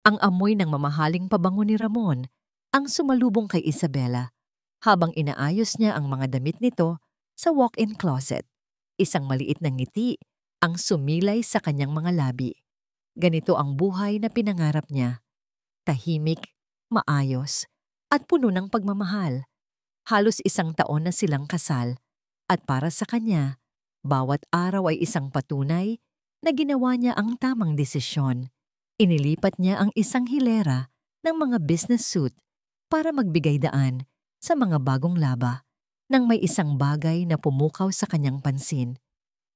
Ang amoy ng mamahaling pabango ni Ramon ang sumalubong kay Isabela habang inaayos niya ang mga damit nito sa walk-in closet. Isang maliit na ngiti ang sumilay sa kanyang mga labi. Ganito ang buhay na pinangarap niya. Tahimik, maayos, at puno ng pagmamahal. Halos 1 taon na silang kasal at para sa kanya, bawat araw ay isang patunay na ginawa niya ang tamang desisyon. Inilipat niya ang isang hilera ng mga business suit para magbigay daan sa mga bagong laba nang may isang bagay na pumukaw sa kanyang pansin.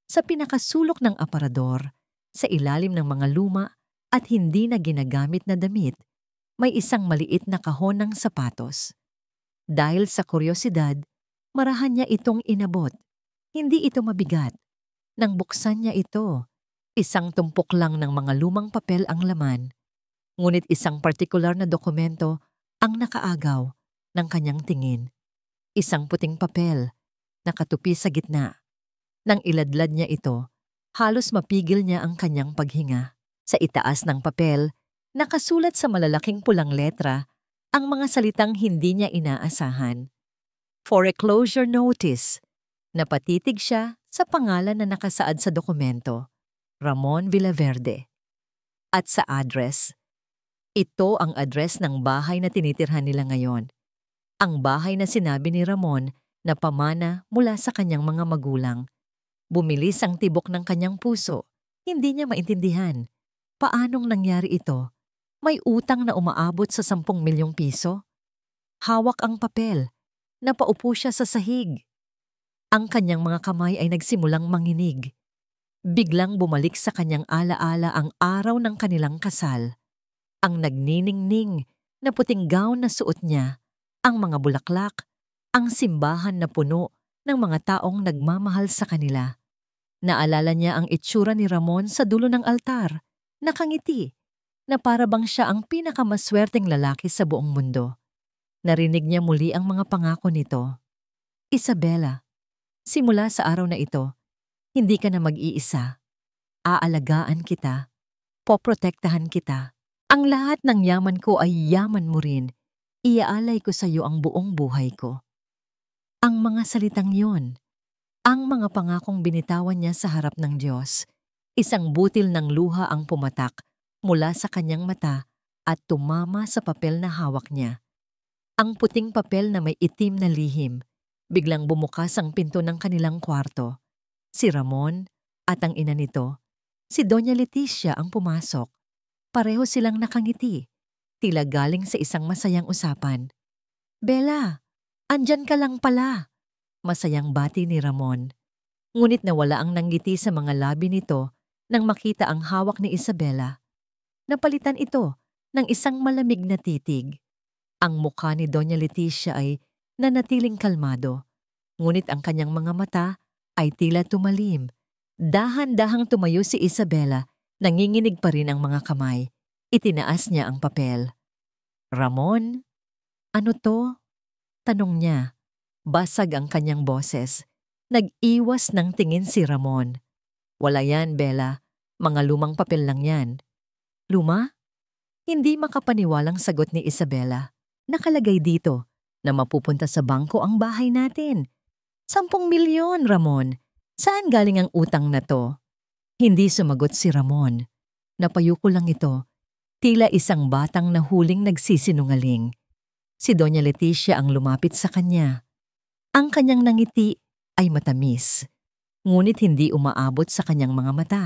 Sa pinakasulok ng aparador, sa ilalim ng mga luma at hindi na ginagamit na damit, may isang maliit na kahon ng sapatos. Dahil sa kuryosidad, marahan niya itong inabot. Hindi ito mabigat. Nang buksan niya ito, isang tumpok lang ng mga lumang papel ang laman. Ngunit isang partikular na dokumento ang nakaagaw ng kanyang tingin. Isang puting papel, nakatupi sa gitna. Nang iladlad niya ito, halos mapigil niya ang kanyang paghinga. Sa itaas ng papel, nakasulat sa malalaking pulang letra ang mga salitang hindi niya inaasahan. Foreclosure notice. Napatitig siya sa pangalan na nakasaad sa dokumento, Ramon Villaverde. At sa address, ito ang address ng bahay na tinitirhan nila ngayon. Ang bahay na sinabi ni Ramon na pamana mula sa kanyang mga magulang. Bumilis ang tibok ng kanyang puso. Hindi niya maintindihan. Paanong nangyari ito? May utang na umaabot sa 10 milyong piso? Hawak ang papel. Napaupo siya sa sahig. Ang kanyang mga kamay ay nagsimulang manginig. Biglang bumalik sa kanyang alaala ang araw ng kanilang kasal. Ang nagniningning na puting gown na suot niya, ang mga bulaklak, ang simbahan na puno ng mga taong nagmamahal sa kanila. Naalala niya ang itsura ni Ramon sa dulo ng altar, nakangiti, na para bang siya ang pinakamaswerteng lalaki sa buong mundo. Narinig niya muli ang mga pangako nito. Isabela, simula sa araw na ito, hindi ka na mag-iisa. Aalagaan kita. Poprotektahan kita. Ang lahat ng yaman ko ay yaman mo rin. Iaalay ko sa iyo ang buong buhay ko. Ang mga salitang yon, ang mga pangakong binitawan niya sa harap ng Diyos, isang butil ng luha ang pumatak mula sa kanyang mata at tumama sa papel na hawak niya. Ang puting papel na may itim na lihim. Biglang bumukas ang pinto ng kanilang kwarto. Si Ramon at ang ina nito, si Doña Leticia ang pumasok. Pareho silang nakangiti, tila galing sa isang masayang usapan. Bella, andyan ka lang pala. Masayang bati ni Ramon. Ngunit nawala ang nanggiti sa mga labi nito nang makita ang hawak ni Isabela. Napalitan ito ng isang malamig na titig. Ang mukha ni Doña Leticia ay nanatiling kalmado, ngunit ang kanyang mga mata ay tila tumalim. Dahan-dahang tumayo si Isabela, nanginginig pa rin ang mga kamay. Itinaas niya ang papel. Ramon, ano to? Tanong niya. Basag ang kanyang boses. Nag-iwas ng tingin si Ramon. Wala yan, Bella. Mga lumang papel lang yan. Luma? Hindi makapaniwalang sagot ni Isabela. Nakalagay dito na mapupunta sa bangko ang bahay natin. 10 milyon, Ramon. Saan galing ang utang na to? Hindi sumagot si Ramon. Napayuko lang ito. Tila isang batang nahuling nagsisinungaling. Si Doña Leticia ang lumapit sa kanya. Ang kanyang nangiti ay matamis, ngunit hindi umaabot sa kanyang mga mata.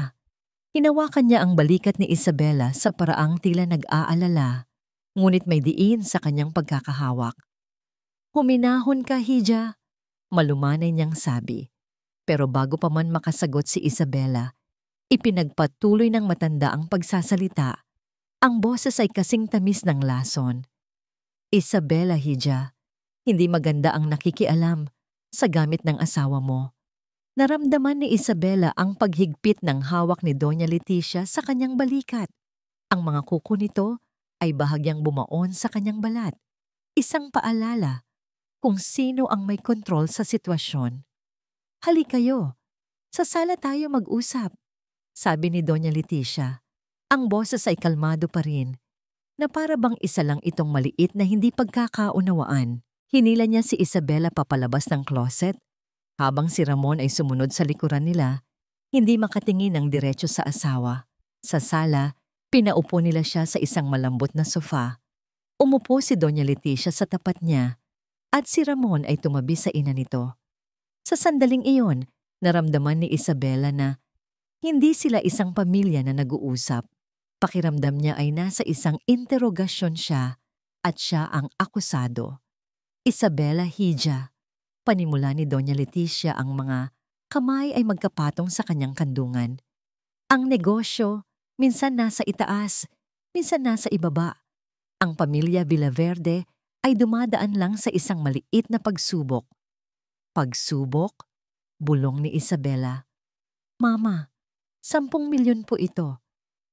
Hinawakan niya ang balikat ni Isabela sa paraang tila nag-aalala, ngunit may diin sa kanyang pagkakahawak. Huminahon ka, Hija, malumanay niyang sabi. Pero bago pa man makasagot si Isabela, ipinagpatuloy ng matanda ang pagsasalita. Ang boses ay kasing tamis ng lason. Isabela, Hija, hindi maganda ang nakikialam sa gamit ng asawa mo. Naramdaman ni Isabela ang paghigpit ng hawak ni Doña Leticia sa kanyang balikat. Ang mga kuko nito ay bahagyang bumaon sa kanyang balat. Isang paalala kung sino ang may kontrol sa sitwasyon. Halik kayo, sa sala tayo mag-usap, sabi ni Doña Leticia. Ang boses ay kalmado pa rin. na para bang isa lang itong maliit na hindi pagkakaunawaan. Hinila niya si Isabela papalabas ng closet, habang si Ramon ay sumunod sa likuran nila, hindi makatingin ng diretso sa asawa. Sa sala, pinaupo nila siya sa isang malambot na sofa. Umupo si Doña Leticia sa tapat niya at si Ramon ay tumabi sa ina nito. Sa sandaling iyon, naramdaman ni Isabela na hindi sila isang pamilya na nag-uusap. Pakiramdam niya ay nasa isang interogasyon siya at siya ang akusado. Isabela Hija. Panimula ni Doña Leticia ang mga kamay ay magkapatong sa kanyang kandungan. Ang negosyo, minsan nasa itaas, minsan nasa ibaba. Ang pamilya Villaverde ay dumadaan lang sa isang maliit na pagsubok. Pagsubok? Bulong ni Isabela. Mama, 10 milyon po ito.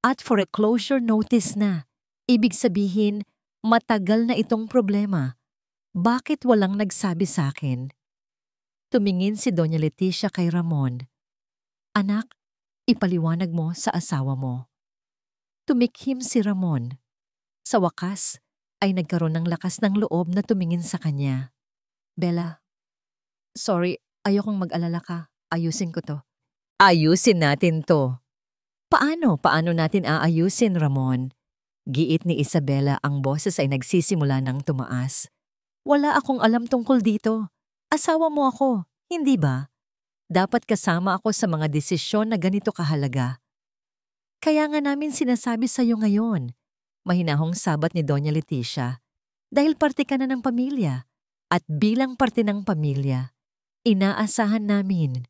At for a closure notice na. Ibig sabihin, matagal na itong problema. Bakit walang nagsabi sa akin? Tumingin si Doña Leticia kay Ramon. Anak, ipaliwanag mo sa asawa mo. Tumikhim si Ramon. Sa wakas, ay nagkaroon ng lakas ng loob na tumingin sa kanya. Bella, sorry, ayokong mag-alala ka. Ayusin ko to. Ayusin natin to. Paano? Paano natin aayusin, Ramon? Giit ni Isabela, ang boses ay nagsisimula ng tumaas. Wala akong alam tungkol dito. Asawa mo ako, hindi ba? Dapat kasama ako sa mga desisyon na ganito kahalaga. Kaya nga namin sinasabi sa iyo ngayon. Mahinahong sabat ni Doña Leticia. Dahil parte ka na ng pamilya. At bilang parte ng pamilya, inaasahan namin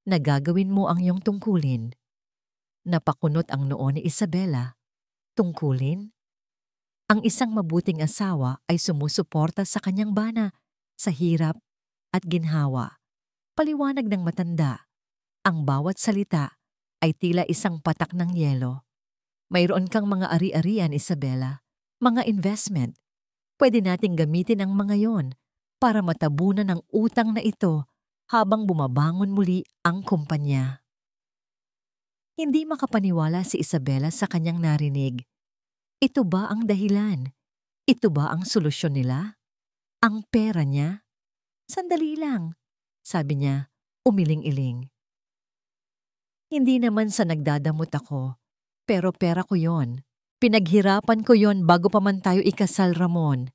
na gagawin mo ang iyong tungkulin. Napakunot ang noo ni Isabela. Tungkulin? Ang isang mabuting asawa ay sumusuporta sa kanyang bana, sa hirap at ginhawa. Paliwanag ng matanda, ang bawat salita ay tila isang patak ng yelo. Mayroon kang mga ari-arian, Isabela, mga investment. Pwede nating gamitin ang mga yon para matabunan ang utang na ito habang bumabangon muli ang kumpanya. Hindi makapaniwala si Isabela sa kanyang narinig. Ito ba ang dahilan? Ito ba ang solusyon nila? Ang pera niya? Sandali lang, sabi niya, umiling-iling. Hindi naman sa nagdadamot ako, pero pera ko yon. Pinaghirapan ko yon bago pa man tayo ikasal, Ramon.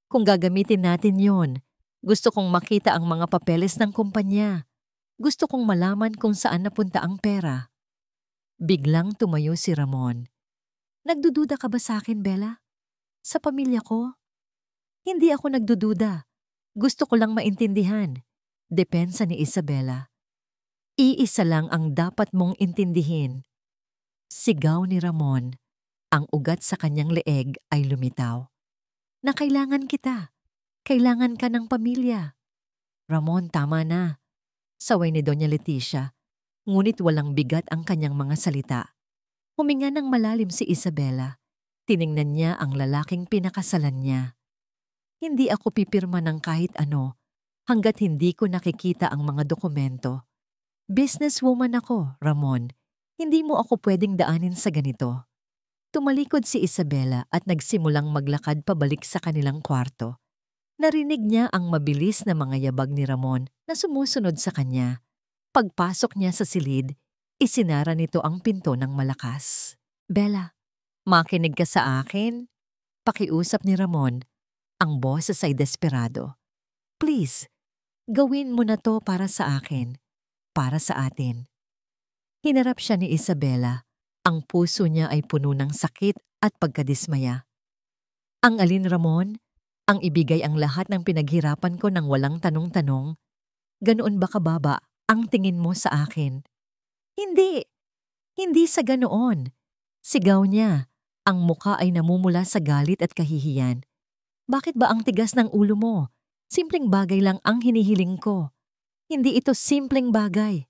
Kung gagamitin natin yon, gusto kong makita ang mga papeles ng kumpanya. Gusto kong malaman kung saan napunta ang pera. Biglang tumayo si Ramon. Nagdududa ka ba sa akin, Bella? Sa pamilya ko? Hindi ako nagdududa. Gusto ko lang maintindihan. Depensa ni Isabela. Iisa lang ang dapat mong intindihin. Sigaw ni Ramon. Ang ugat sa kanyang leeg ay lumitaw. Na kailangan kita. Kailangan ka ng pamilya. Ramon, tama na. Saway ni Doña Leticia. Ngunit walang bigat ang kanyang mga salita. Huminga ng malalim si Isabela. Tiningnan niya ang lalaking pinakasalan niya. Hindi ako pipirma ng kahit ano hanggat hindi ko nakikita ang mga dokumento. Businesswoman ako, Ramon. Hindi mo ako pwedeng daanin sa ganito. Tumalikod si Isabela at nagsimulang maglakad pabalik sa kanilang kwarto. Narinig niya ang mabilis na mga yabag ni Ramon na sumusunod sa kanya. Pagpasok niya sa silid, isinara nito ang pinto ng malakas. Bella, makinig ka sa akin? Pakiusap ni Ramon. Ang boses ay desperado. Please, gawin mo na to para sa akin. Para sa atin. Hinarap siya ni Isabela. Ang puso niya ay puno ng sakit at pagkadismaya. Ang alin, Ramon? Ang ibigay ang lahat ng pinaghirapan ko nang walang tanong-tanong? Ganoon ba kababa ang tingin mo sa akin? Hindi. Hindi sa ganoon. Sigaw niya. Ang muka ay namumula sa galit at kahihiyan. Bakit ba ang tigas ng ulo mo? Simpleng bagay lang ang hinihiling ko. Hindi ito simpleng bagay.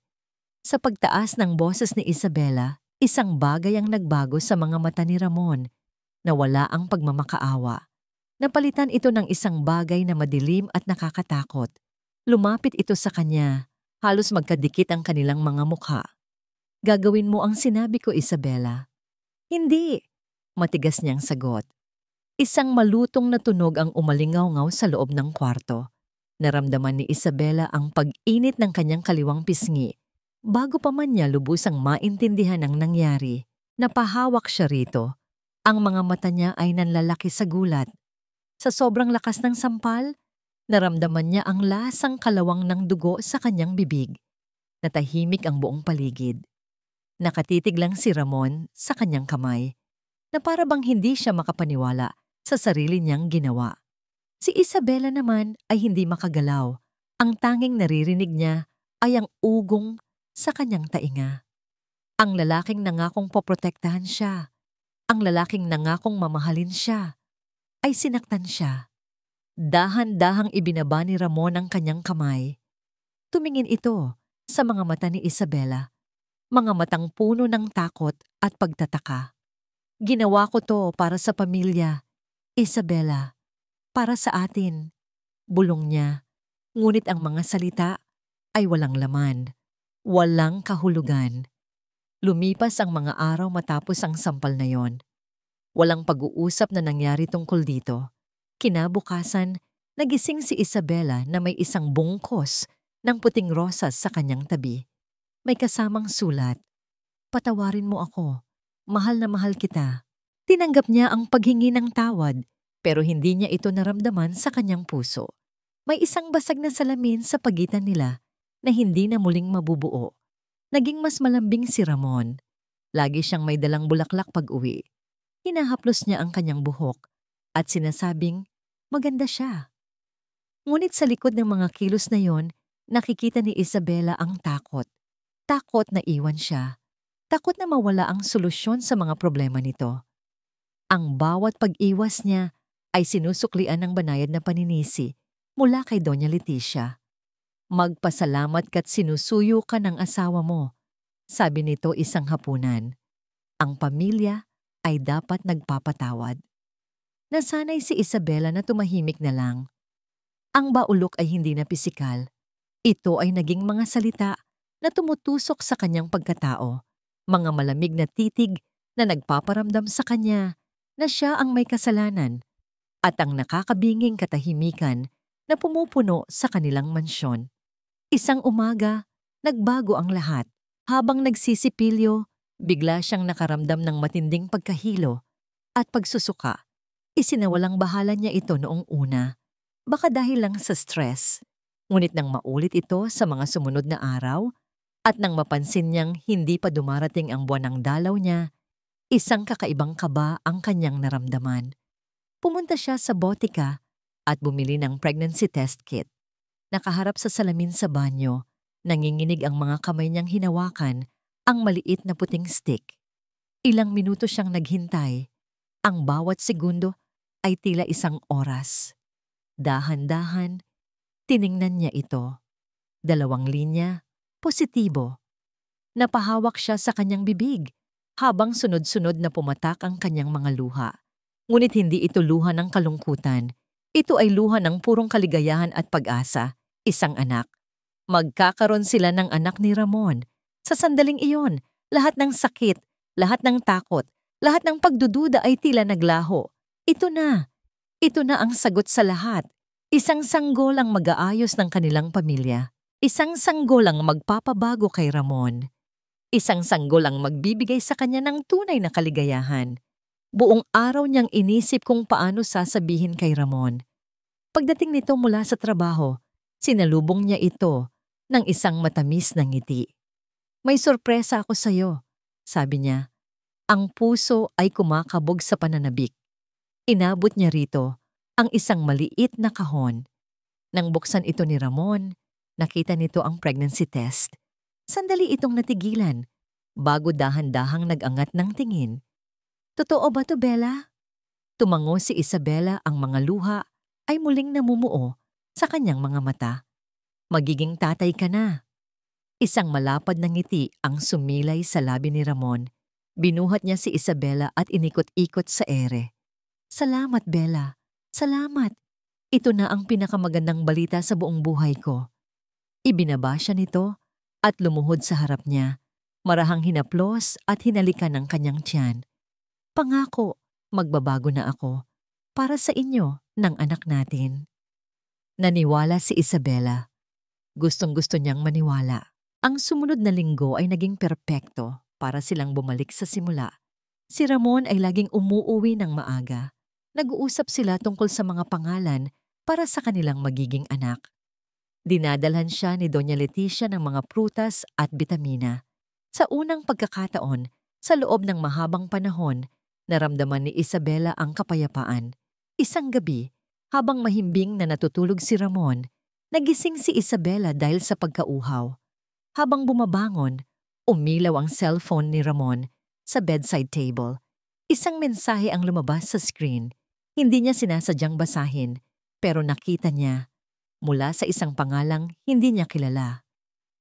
Sa pagtaas ng boses ni Isabela, isang bagay ang nagbago sa mga mata ni Ramon. Nawala ang pagmamakaawa. Napalitan ito ng isang bagay na madilim at nakakatakot. Lumapit ito sa kanya. Halos magkadikit ang kanilang mga mukha. Gagawin mo ang sinabi ko, Isabela. Hindi. Matigas niyang sagot. Isang malutong na tunog ang umalingaw-ngaw sa loob ng kwarto. Naramdaman ni Isabela ang pag-init ng kanyang kaliwang pisngi. Bago pa man niya lubusang maintindihan ang nangyari, napahawak siya rito. Ang mga mata niya ay nanlalaki sa gulat. Sa sobrang lakas ng sampal, naramdaman niya ang lasang kalawang ng dugo sa kanyang bibig. Natahimik ang buong paligid. Nakatitig lang si Ramon sa kanyang kamay, na para bang hindi siya makapaniwala sa sarili niyang ginawa. Si Isabela naman ay hindi makagalaw. Ang tanging naririnig niya ay ang ugong sa kanyang tainga. Ang lalaking nangakong poprotektahan siya, ang lalaking nangakong mamahalin siya, ay sinaktan siya. Dahan-dahang ibinaba ni Ramon ang kanyang kamay. Tumingin ito sa mga mata ni Isabela, mga matang puno ng takot at pagtataka. Ginawa ko to para sa pamilya, Isabela, para sa atin, bulong niya. Ngunit ang mga salita ay walang laman, walang kahulugan. Lumipas ang mga araw matapos ang sampal na yon. Walang pag-uusap na nangyari tungkol dito. Kinabukasan, nagising si Isabela na may isang bungkos ng puting rosas sa kanyang tabi. May kasamang sulat, "Patawarin mo ako, mahal na mahal kita." Tinanggap niya ang paghingi ng tawad, pero hindi niya ito naramdaman sa kanyang puso. May isang basag na salamin sa pagitan nila na hindi na muling mabubuo. Naging mas malambing si Ramon. Lagi siyang may dalang bulaklak pag-uwi. Hinahaplos niya ang kanyang buhok at sinasabing maganda siya. Ngunit sa likod ng mga kilos na yon, nakikita ni Isabela ang takot. Takot na iwan siya. Takot na mawala ang solusyon sa mga problema nito. Ang bawat pag-iwas niya ay sinusuklian ng banayad na paninisi mula kay Doña Leticia. "Magpasalamat ka't sinusuyo ka ng asawa mo," sabi nito isang hapunan. Ang pamilya ay dapat nagpapatawad. Nasanay si Isabela na tumahimik na lang. Ang baulok ay hindi na pisikal. Ito ay naging mga salita na tumutusok sa kanyang pagkatao, mga malamig na titig na nagpaparamdam sa kanya na siya ang may kasalanan, at ang nakakabinging katahimikan na pumupuno sa kanilang mansyon. Isang umaga, nagbago ang lahat. Habang nagsisipilyo, bigla siyang nakaramdam ng matinding pagkahilo at pagsusuka. Isinawalang bahala niya ito noong una. Baka dahil lang sa stress. Ngunit nang maulit ito sa mga sumunod na araw, at nang mapansin niyang hindi pa dumarating ang buwan ng dalaw niya, isang kakaibang kaba ang kanyang naramdaman. Pumunta siya sa botika at bumili ng pregnancy test kit. Nakaharap sa salamin sa banyo, nanginginig ang mga kamay niyang hinawakan ang maliit na puting stick. Ilang minuto siyang naghintay. Ang bawat segundo ay tila isang oras. Dahan-dahan, tiningnan niya ito. 2 linya, positibo. Napahawak siya sa kanyang bibig habang sunod-sunod na pumatak ang kanyang mga luha. Ngunit hindi ito luha ng kalungkutan. Ito ay luha ng purong kaligayahan at pag-asa. Isang anak. Magkakaroon sila ng anak ni Ramon. Sa sandaling iyon, lahat ng sakit, lahat ng takot, lahat ng pagdududa ay tila naglaho. Ito na. Ito na ang sagot sa lahat. Isang sanggol ang mag-aayos ng kanilang pamilya. Isang sanggol ang magpapabago kay Ramon. Isang sanggol ang magbibigay sa kanya ng tunay na kaligayahan. Buong araw niyang inisip kung paano sasabihin kay Ramon. Pagdating nito mula sa trabaho, sinalubong niya ito ng isang matamis na ngiti. "May sorpresa ako sa'yo," sabi niya. Ang puso ay kumakabog sa pananabik. Inabot niya rito ang isang maliit na kahon. Nang buksan ito ni Ramon, nakita nito ang pregnancy test. Sandali itong natigilan, bago dahan-dahang nag-angat ng tingin. "Totoo ba to, Bella?" Tumango si Isabela, ang mga luha ay muling namumuo sa kanyang mga mata. "Magiging tatay ka na." Isang malapad na ngiti ang sumilay sa labi ni Ramon. Binuhat niya si Isabela at inikot-ikot sa ere. "Salamat, Bella. Salamat. Ito na ang pinakamagandang balita sa buong buhay ko." Ibinaba siya nito at lumuhod sa harap niya. Marahang hinaplos at hinalikan ng kanyang tiyan. "Pangako, magbabago na ako. para sa inyo ng anak natin. Naniwala si Isabela. Gustong-gusto niyang maniwala. Ang sumunod na linggo ay naging perpekto para silang bumalik sa simula. Si Ramon ay laging umuuwi ng maaga. Nag-uusap sila tungkol sa mga pangalan para sa kanilang magiging anak. Dinadalhan siya ni Doña Leticia ng mga prutas at bitamina. Sa unang pagkakataon, sa loob ng mahabang panahon, naramdaman ni Isabela ang kapayapaan. Isang gabi, habang mahimbing na natutulog si Ramon, nagising si Isabela dahil sa pagkauhaw. Habang bumabangon, umilaw ang cellphone ni Ramon sa bedside table. Isang mensahe ang lumabas sa screen. Hindi niya sinasadyang basahin, pero nakita niya mula sa isang pangalang hindi niya kilala.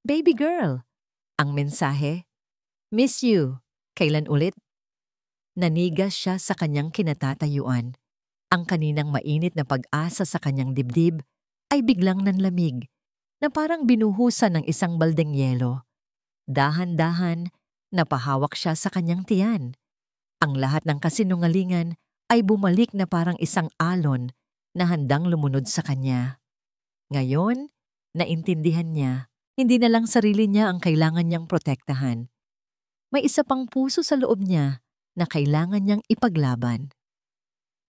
Baby girl, ang mensahe. Miss you. Kailan ulit? Nanigas siya sa kanyang kinatatayuan. Ang kaninang mainit na pag-asa sa kanyang dibdib ay biglang nanlamig na parang binuhusan ng isang baldeng yelo. Dahan-dahan, napahawak siya sa kanyang tiyan. Ang lahat ng kasinungalingan ay bumalik na parang isang alon na handang lumunod sa kanya. Ngayon, naintindihan niya, hindi na lang sarili niya ang kailangan niyang protektahan. May isa pang puso sa loob niya na kailangan niyang ipaglaban.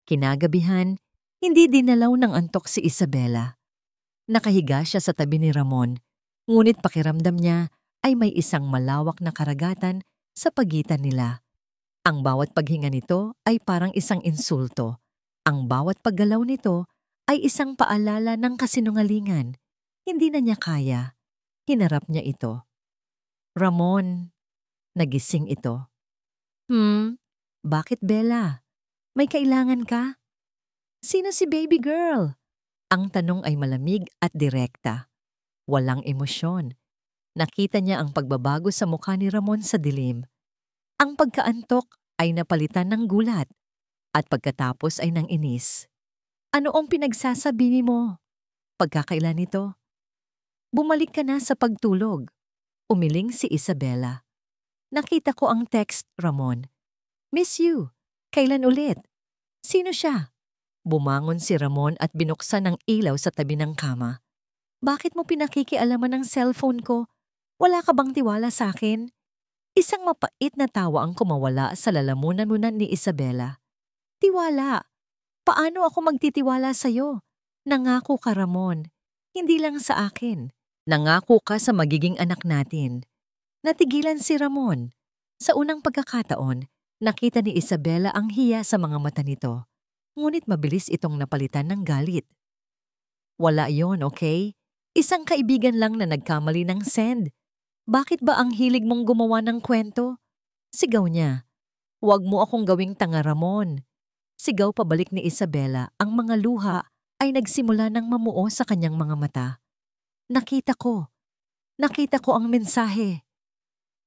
Kinagabihan, hindi dinalaw ng antok si Isabela. Nakahiga siya sa tabi ni Ramon, ngunit pakiramdam niya ay may isang malawak na karagatan sa pagitan nila. Ang bawat paghinga nito ay parang isang insulto. Ang bawat paggalaw nito ay isang paalala ng kasinungalingan. Hindi na niya kaya. Hinarap niya ito. Ramon, nagising ito. Bakit Bella? May kailangan ka? Sino si baby girl? Ang tanong ay malamig at direkta. Walang emosyon. Nakita niya ang pagbabago sa mukha ni Ramon sa dilim. Ang pagkaantok ay napalitan ng gulat at pagkatapos ay ng inis. Ano ang pinagsasabi mo? Pagkakailan ito? Bumalik ka na sa pagtulog. Umiling si Isabela. Nakita ko ang text, Ramon. Miss you. Kailan ulit? Sino siya? Bumangon si Ramon at binuksan ang ilaw sa tabi ng kama. Bakit mo pinakikialaman ang cellphone ko? Wala ka bang tiwala sa akin? Isang mapait na tawa ang kumawala sa lalamunan ni Isabela. Tiwala? Paano ako magtitiwala sa'yo? Nangako ka, Ramon. Hindi lang sa akin. Nangako ka sa magiging anak natin. Natigilan si Ramon. Sa unang pagkakataon, nakita ni Isabela ang hiya sa mga mata nito. Ngunit mabilis itong napalitan ng galit. Wala yon, okay? Isang kaibigan lang na nagkamali ng send. Bakit ba ang hilig mong gumawa ng kwento? Sigaw niya. Huwag mo akong gawing tanga, Ramon. Sigaw pabalik ni Isabela, ang mga luha ay nagsimula ng mamuo sa kanyang mga mata. Nakita ko ang mensahe.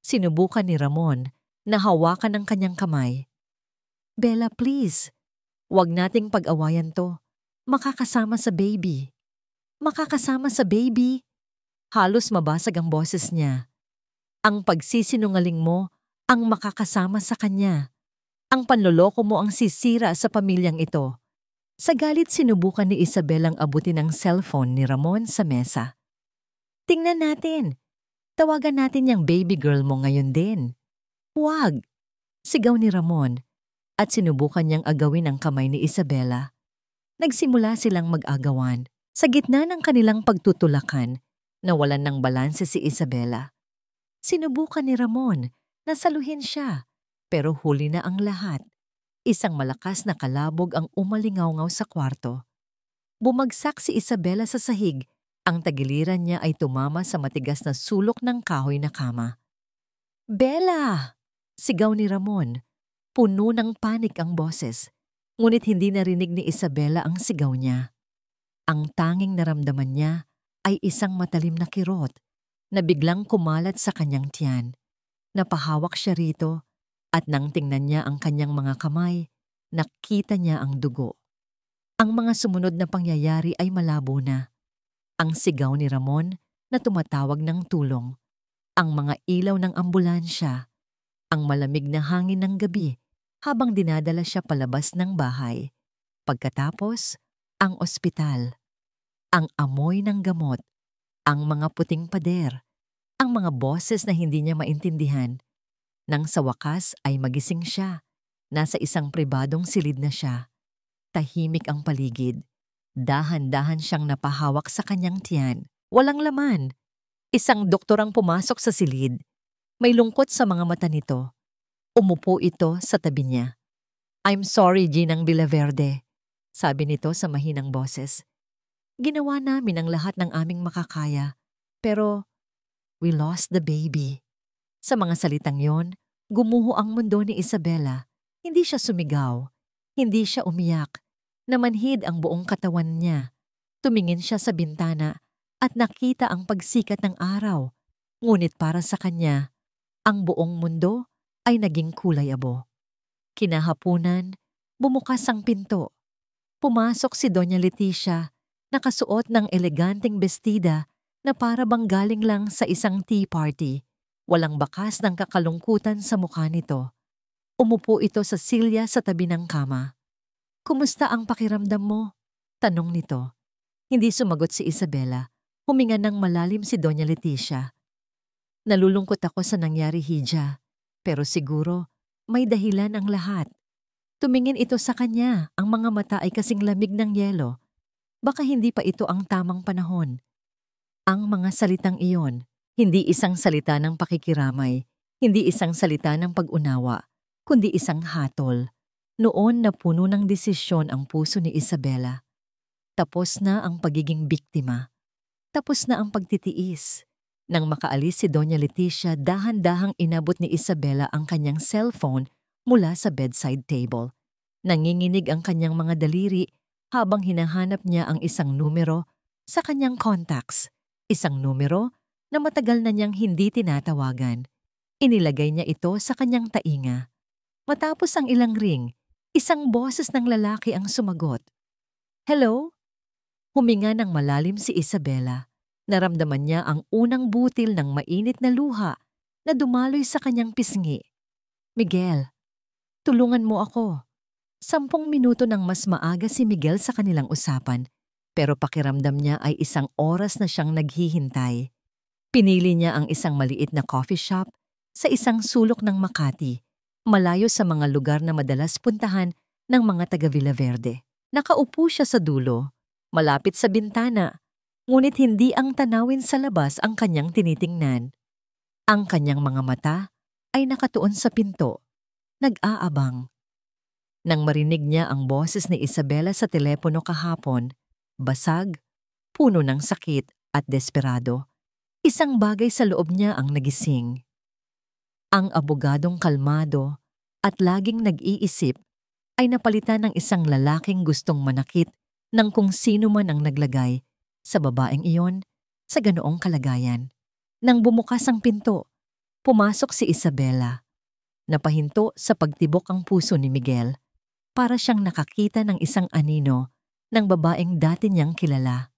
Sinubukan ni Ramon na hawakan ang kanyang kamay. Bella, please. Huwag nating pag-awayan to. Makakasama sa baby. Makakasama sa baby. Halos mabasag ang boses niya. Ang pagsisinungaling mo ang makakasama sa kanya. Ang panloloko mo ang sisira sa pamilyang ito. Sa galit sinubukan ni Isabel ang abutin ang cellphone ni Ramon sa mesa. Tingnan natin. Tawagan natin yung baby girl mo ngayon din. Huwag! Sigaw ni Ramon at sinubukan niyang agawin ang kamay ni Isabela. Nagsimula silang mag-agawan. Sa gitna ng kanilang pagtutulakan, nawalan ng balanse si Isabela. Sinubukan ni Ramon na saluhin siya, pero huli na ang lahat. Isang malakas na kalabog ang umalingaw-ngaw sa kwarto. Bumagsak si Isabela sa sahig. Ang tagiliran niya ay tumama sa matigas na sulok ng kahoy na kama. Bella! Sigaw ni Ramon. Puno ng panik ang boses. Ngunit hindi narinig ni Isabela ang sigaw niya. Ang tanging naramdaman niya ay isang matalim na kirot na biglang kumalat sa kanyang tiyan. Napahawak siya rito at nang tingnan niya ang kanyang mga kamay, nakita niya ang dugo. Ang mga sumunod na pangyayari ay malabo na. Ang sigaw ni Ramon na tumatawag ng tulong. Ang mga ilaw ng ambulansya. Ang malamig na hangin ng gabi habang dinadala siya palabas ng bahay. Pagkatapos, ang ospital, ang amoy ng gamot, ang mga puting pader, ang mga boses na hindi niya maintindihan. Nang sa wakas ay magising siya. Nasa isang pribadong silid na siya. Tahimik ang paligid. Dahan-dahan siyang napahawak sa kanyang tiyan. Walang laman. Isang doktor ang pumasok sa silid. May lungkot sa mga mata nito. Umupo ito sa tabi niya. "I'm sorry, Ginang Villaverde," sabi nito sa mahinang boses. "Ginawa namin ang lahat ng aming makakaya. Pero we lost the baby." Sa mga salitang yon, gumuho ang mundo ni Isabela. Hindi siya sumigaw. Hindi siya umiyak. Namanhid ang buong katawan niya. Tumingin siya sa bintana at nakita ang pagsikat ng araw. Ngunit para sa kanya, ang buong mundo ay naging kulay abo. Kinahapunan, bumukas ang pinto. Pumasok si Doña Leticia, nakasuot ng eleganteng bestida na para bang galing lang sa isang tea party. Walang bakas ng kakalungkutan sa mukha nito. Umupo ito sa silya sa tabi ng kama. "Kumusta ang pakiramdam mo?" tanong nito. Hindi sumagot si Isabela. Huminga ng malalim si Doña Leticia. "Nalulungkot ako sa nangyari, Hija. Pero siguro, may dahilan ang lahat." Tumingin ito sa kanya, ang mga mata ay kasing lamig ng yelo. Baka hindi pa ito ang tamang panahon. Ang mga salitang iyon, hindi isang salita ng pakikiramay, hindi isang salita ng pag-unawa, kundi isang hatol. Noon na puno ng desisyon ang puso ni Isabela. Tapos na ang pagiging biktima. Tapos na ang pagtitiis. Nang makaalis si Doña Leticia, dahan-dahang inabot ni Isabela ang kanyang cellphone mula sa bedside table. Nanginginig ang kanyang mga daliri habang hinahanap niya ang isang numero sa kanyang contacts. Isang numero na matagal na niyang hindi tinatawagan. Inilagay niya ito sa kanyang tainga. Matapos ang ilang ring, isang boses ng lalaki ang sumagot. "Hello?" Huminga ng malalim si Isabela. Naramdaman niya ang unang butil ng mainit na luha na dumaloy sa kanyang pisngi. "Miguel, tulungan mo ako." 10 minuto nang mas maaga si Miguel sa kanilang usapan, pero pakiramdam niya ay isang oras na siyang naghihintay. Pinili niya ang isang maliit na coffee shop sa isang sulok ng Makati, malayo sa mga lugar na madalas puntahan ng mga taga Villaverde. Nakaupo siya sa dulo, malapit sa bintana, ngunit hindi ang tanawin sa labas ang kanyang tinitingnan. Ang kanyang mga mata ay nakatuon sa pinto, nag-aabang. Nang marinig niya ang boses ni Isabela sa telepono kahapon, basag, puno ng sakit at desperado, isang bagay sa loob niya ang nagising. Ang abogadong kalmado at laging nag-iisip ay napalitan ng isang lalaking gustong manakit ng kung sino man ang naglagay sa babaeng iyon sa ganoong kalagayan. Nang bumukas ang pinto, pumasok si Isabela. Napahinto sa pagtibok ang puso ni Miguel. Para siyang nakakita ng isang anino ng babaeng dati niyang kilala.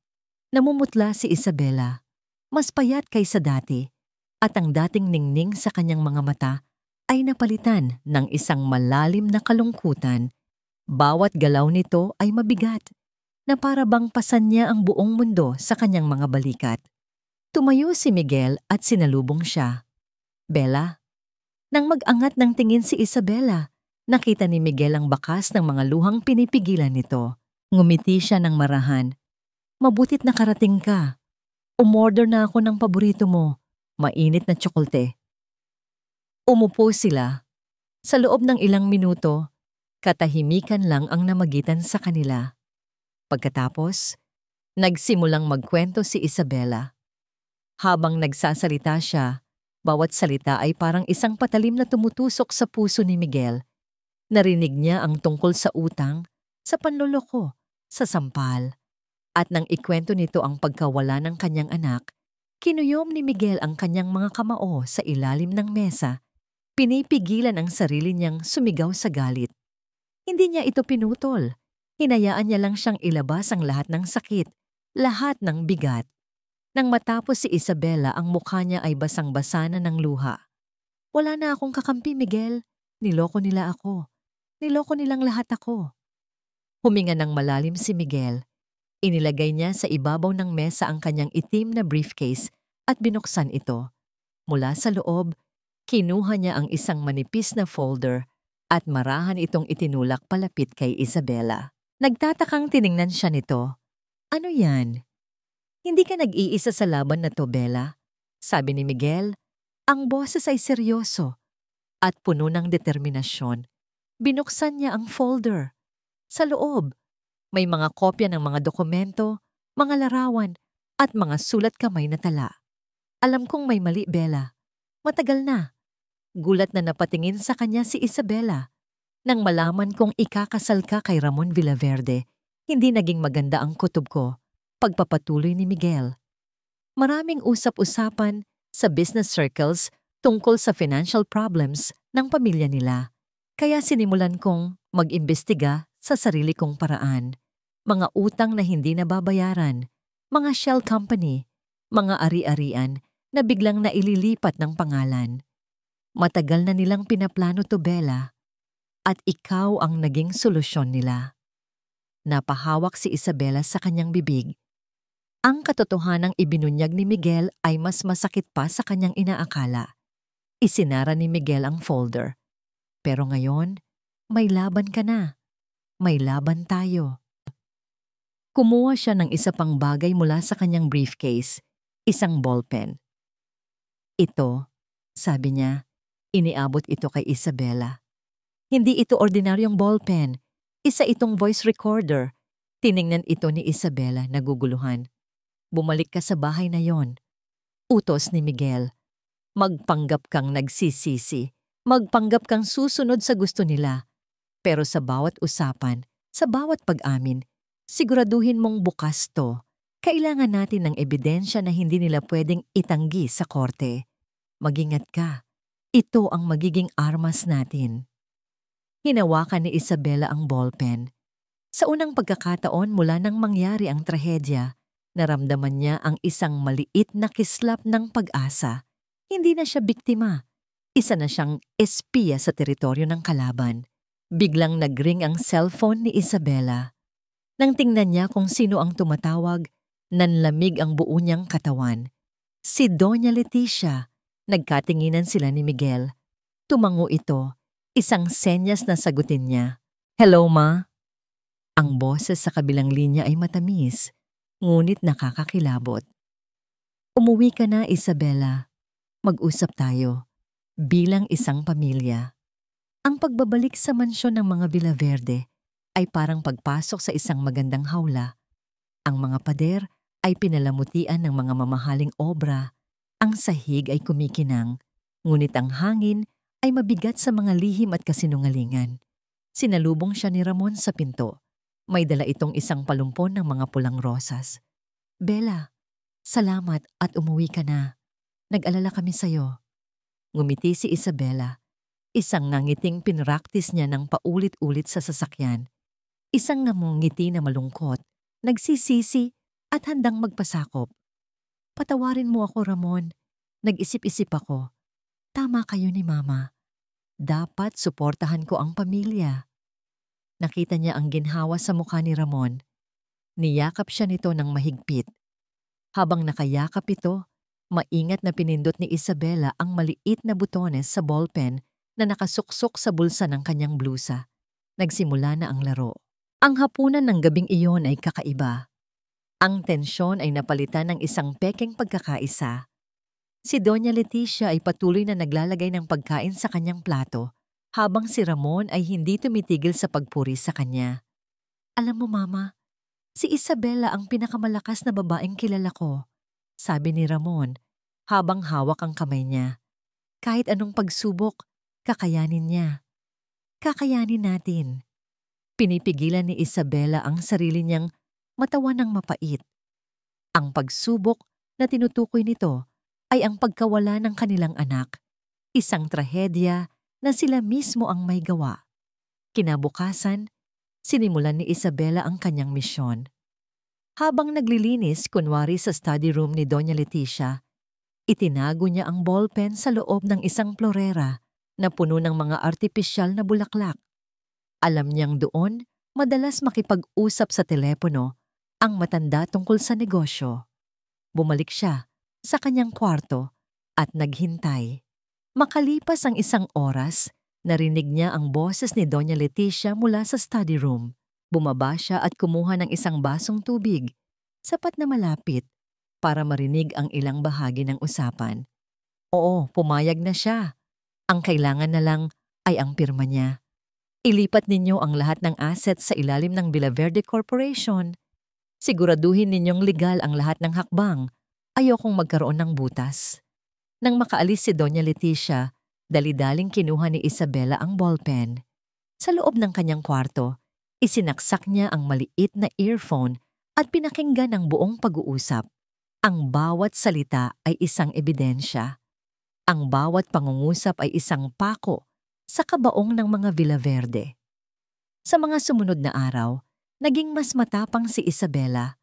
Namumutla si Isabela, mas payat kaysa dati, at ang dating ningning sa kanyang mga mata ay napalitan ng isang malalim na kalungkutan. Bawat galaw nito ay mabigat, na para bang pasan niya ang buong mundo sa kanyang mga balikat. Tumayo si Miguel at sinalubong siya. "Bella?" Nang mag-angat ng tingin si Isabela, nakita ni Miguel ang bakas ng mga luhang pinipigilan nito. Ngumiti siya ng marahan. "Mabutit nakarating ka. Umorder na ako ng paborito mo, mainit na tsokolte." Umupo sila. Sa loob ng ilang minuto, katahimikan lang ang namagitan sa kanila. Pagkatapos, nagsimulang magkwento si Isabela. Habang nagsasalita siya, bawat salita ay parang isang patalim na tumutusok sa puso ni Miguel. Narinig niya ang tungkol sa utang, sa panloloko, sa sampal. At nang ikwento nito ang pagkawala ng kanyang anak, kinuyom ni Miguel ang kanyang mga kamao sa ilalim ng mesa. Pinipigilan ang sarili niyang sumigaw sa galit. Hindi niya ito pinutol. Hinayaan niya lang siyang ilabas ang lahat ng sakit, lahat ng bigat. Nang matapos si Isabela, ang mukha niya ay basang-basa na ng luha. "Wala na akong kakampi, Miguel. Niloko nila ako. Niloko nilang lahat ako." Huminga ng malalim si Miguel. Inilagay niya sa ibabaw ng mesa ang kanyang itim na briefcase at binuksan ito. Mula sa loob, kinuha niya ang isang manipis na folder at marahan itong itinulak palapit kay Isabela. Nagtatakang tiningnan siya nito. Ano yan? Hindi ka nag-iisa sa laban na to, Bella. Sabi ni Miguel, ang boses ay seryoso at puno ng determinasyon. Binuksan niya ang folder. Sa loob, may mga kopya ng mga dokumento, mga larawan, at mga sulat kamay na tala. Alam kong may mali, Bella. Matagal na. Gulat na napatingin sa kanya si Isabela. Nang malaman kong ikakasal ka kay Ramon Villaverde, hindi naging maganda ang kutob ko. Pagpapatuloy ni Miguel. Maraming usap-usapan sa business circles tungkol sa financial problems ng pamilya nila. Kaya sinimulan kong mag-imbestiga sa sarili kong paraan. Mga utang na hindi nababayaran, mga shell company, mga ari-arian na biglang naililipat ng pangalan. Matagal na nilang pinaplano to, Bella, at ikaw ang naging solusyon nila. Napahawak si Isabela sa kanyang bibig. Ang katotohanang ibinunyag ni Miguel ay mas masakit pa sa kanyang inaakala. Isinara ni Miguel ang folder. Pero ngayon, may laban ka na. May laban tayo. Kumuha siya ng isa pang bagay mula sa kanyang briefcase, isang ballpen. Ito, sabi niya, iniabot ito kay Isabela. Hindi ito ordinaryong ballpen. Isa itong voice recorder. Tiningnan ito ni Isabela, naguguluhan. Bumalik ka sa bahay na yon. Utos ni Miguel. Magpanggap kang nagsisisi. Magpanggap kang susunod sa gusto nila. Pero sa bawat usapan, sa bawat pag-amin, siguraduhin mong bukas to. Kailangan natin ng ebidensya na hindi nila pwedeng itanggi sa korte. Mag-ingat ka. Ito ang magiging armas natin. Hinawakan ni Isabela ang ballpen. Sa unang pagkakataon mula nang mangyari ang trahedya, naramdaman niya ang isang maliit na kislap ng pag-asa. Hindi na siya biktima. Isa na siyang espiya sa teritoryo ng kalaban. Biglang nagring ang cellphone ni Isabela. Nang tingnan niya kung sino ang tumatawag, nanlamig ang buo niyang katawan. Si Doña Leticia. Nagkatinginan sila ni Miguel. Tumango ito. Isang senyas na sagutin niya. Hello, Ma? Ang boses sa kabilang linya ay matamis, ngunit nakakakilabot. Umuwi ka na, Isabela. Mag-usap tayo. Bilang isang pamilya. Ang pagbabalik sa mansyon ng mga Villaverde ay parang pagpasok sa isang magandang hawla. Ang mga pader ay pinalamutian ng mga mamahaling obra. Ang sahig ay kumikinang, ngunit ang hangin ay mabigat sa mga lihim at kasinungalingan. Sinalubong siya ni Ramon sa pinto. May dala itong isang palumpon ng mga pulang rosas. Bella, salamat at umuwi ka na. Nag-alala kami sa'yo. Ngumiti si Isabela. Isang nangiting pinraktis niya ng paulit-ulit sa sasakyan. Isang namungiti na malungkot, nagsisisi at handang magpasakop. Patawarin mo ako, Ramon. Nag-isip-isip ako. Tama kayo ni Mama. Dapat suportahan ko ang pamilya. Nakita niya ang ginhawa sa mukha ni Ramon. Niyakap siya nito ng mahigpit. Habang nakayakap ito, maingat na pinindot ni Isabela ang maliit na butones sa ballpen na nakasuksok sa bulsa ng kanyang blusa. Nagsimula na ang laro. Ang hapunan ng gabing iyon ay kakaiba. Ang tensyon ay napalitan ng isang pekeng pagkakaisa. Si Doña Leticia ay patuloy na naglalagay ng pagkain sa kanyang plato, habang si Ramon ay hindi tumitigil sa pagpuri sa kanya. Alam mo, Mama, si Isabela ang pinakamalakas na babaeng kilala ko, sabi ni Ramon, habang hawak ang kamay niya. Kahit anong pagsubok, kakayanin niya. Kakayanin natin. Pinipigilan ni Isabela ang sarili niyang matawa ng mapait. Ang pagsubok na tinutukoy nito ay ang pagkawala ng kanilang anak, isang trahedya na sila mismo ang may gawa. Kinabukasan, sinimulan ni Isabela ang kanyang misyon. Habang naglilinis kunwari sa study room ni Doña Leticia, itinago niya ang ballpen sa loob ng isang florera na puno ng mga artipisyal na bulaklak. Alam niyang doon Madalas makipag-usap sa telepono ang matanda tungkol sa negosyo. Bumalik siya sa kanyang kwarto at naghintay. Makalipas ang 1 oras, narinig niya ang boses ni Doña Leticia mula sa study room. Bumaba siya at kumuha ng 1 basong tubig, sapat na malapit para marinig ang ilang bahagi ng usapan. Oo, pumayag na siya. Ang kailangan na lang ay ang pirma niya. Ilipat ninyo ang lahat ng assets sa ilalim ng Villaverde Corporation. Siguraduhin ninyong legal ang lahat ng hakbang. Ayokong magkaroon ng butas. Nang makaalis si Doña Leticia, dali-daling kinuha ni Isabela ang ballpen. Sa loob ng kanyang kwarto, isinaksak niya ang maliit na earphone at pinakinggan ang buong pag-uusap. Ang bawat salita ay isang ebidensya. Ang bawat pangungusap ay isang pako sa kabaong ng mga Villaverde. Sa mga sumunod na araw, naging mas matapang si Isabela.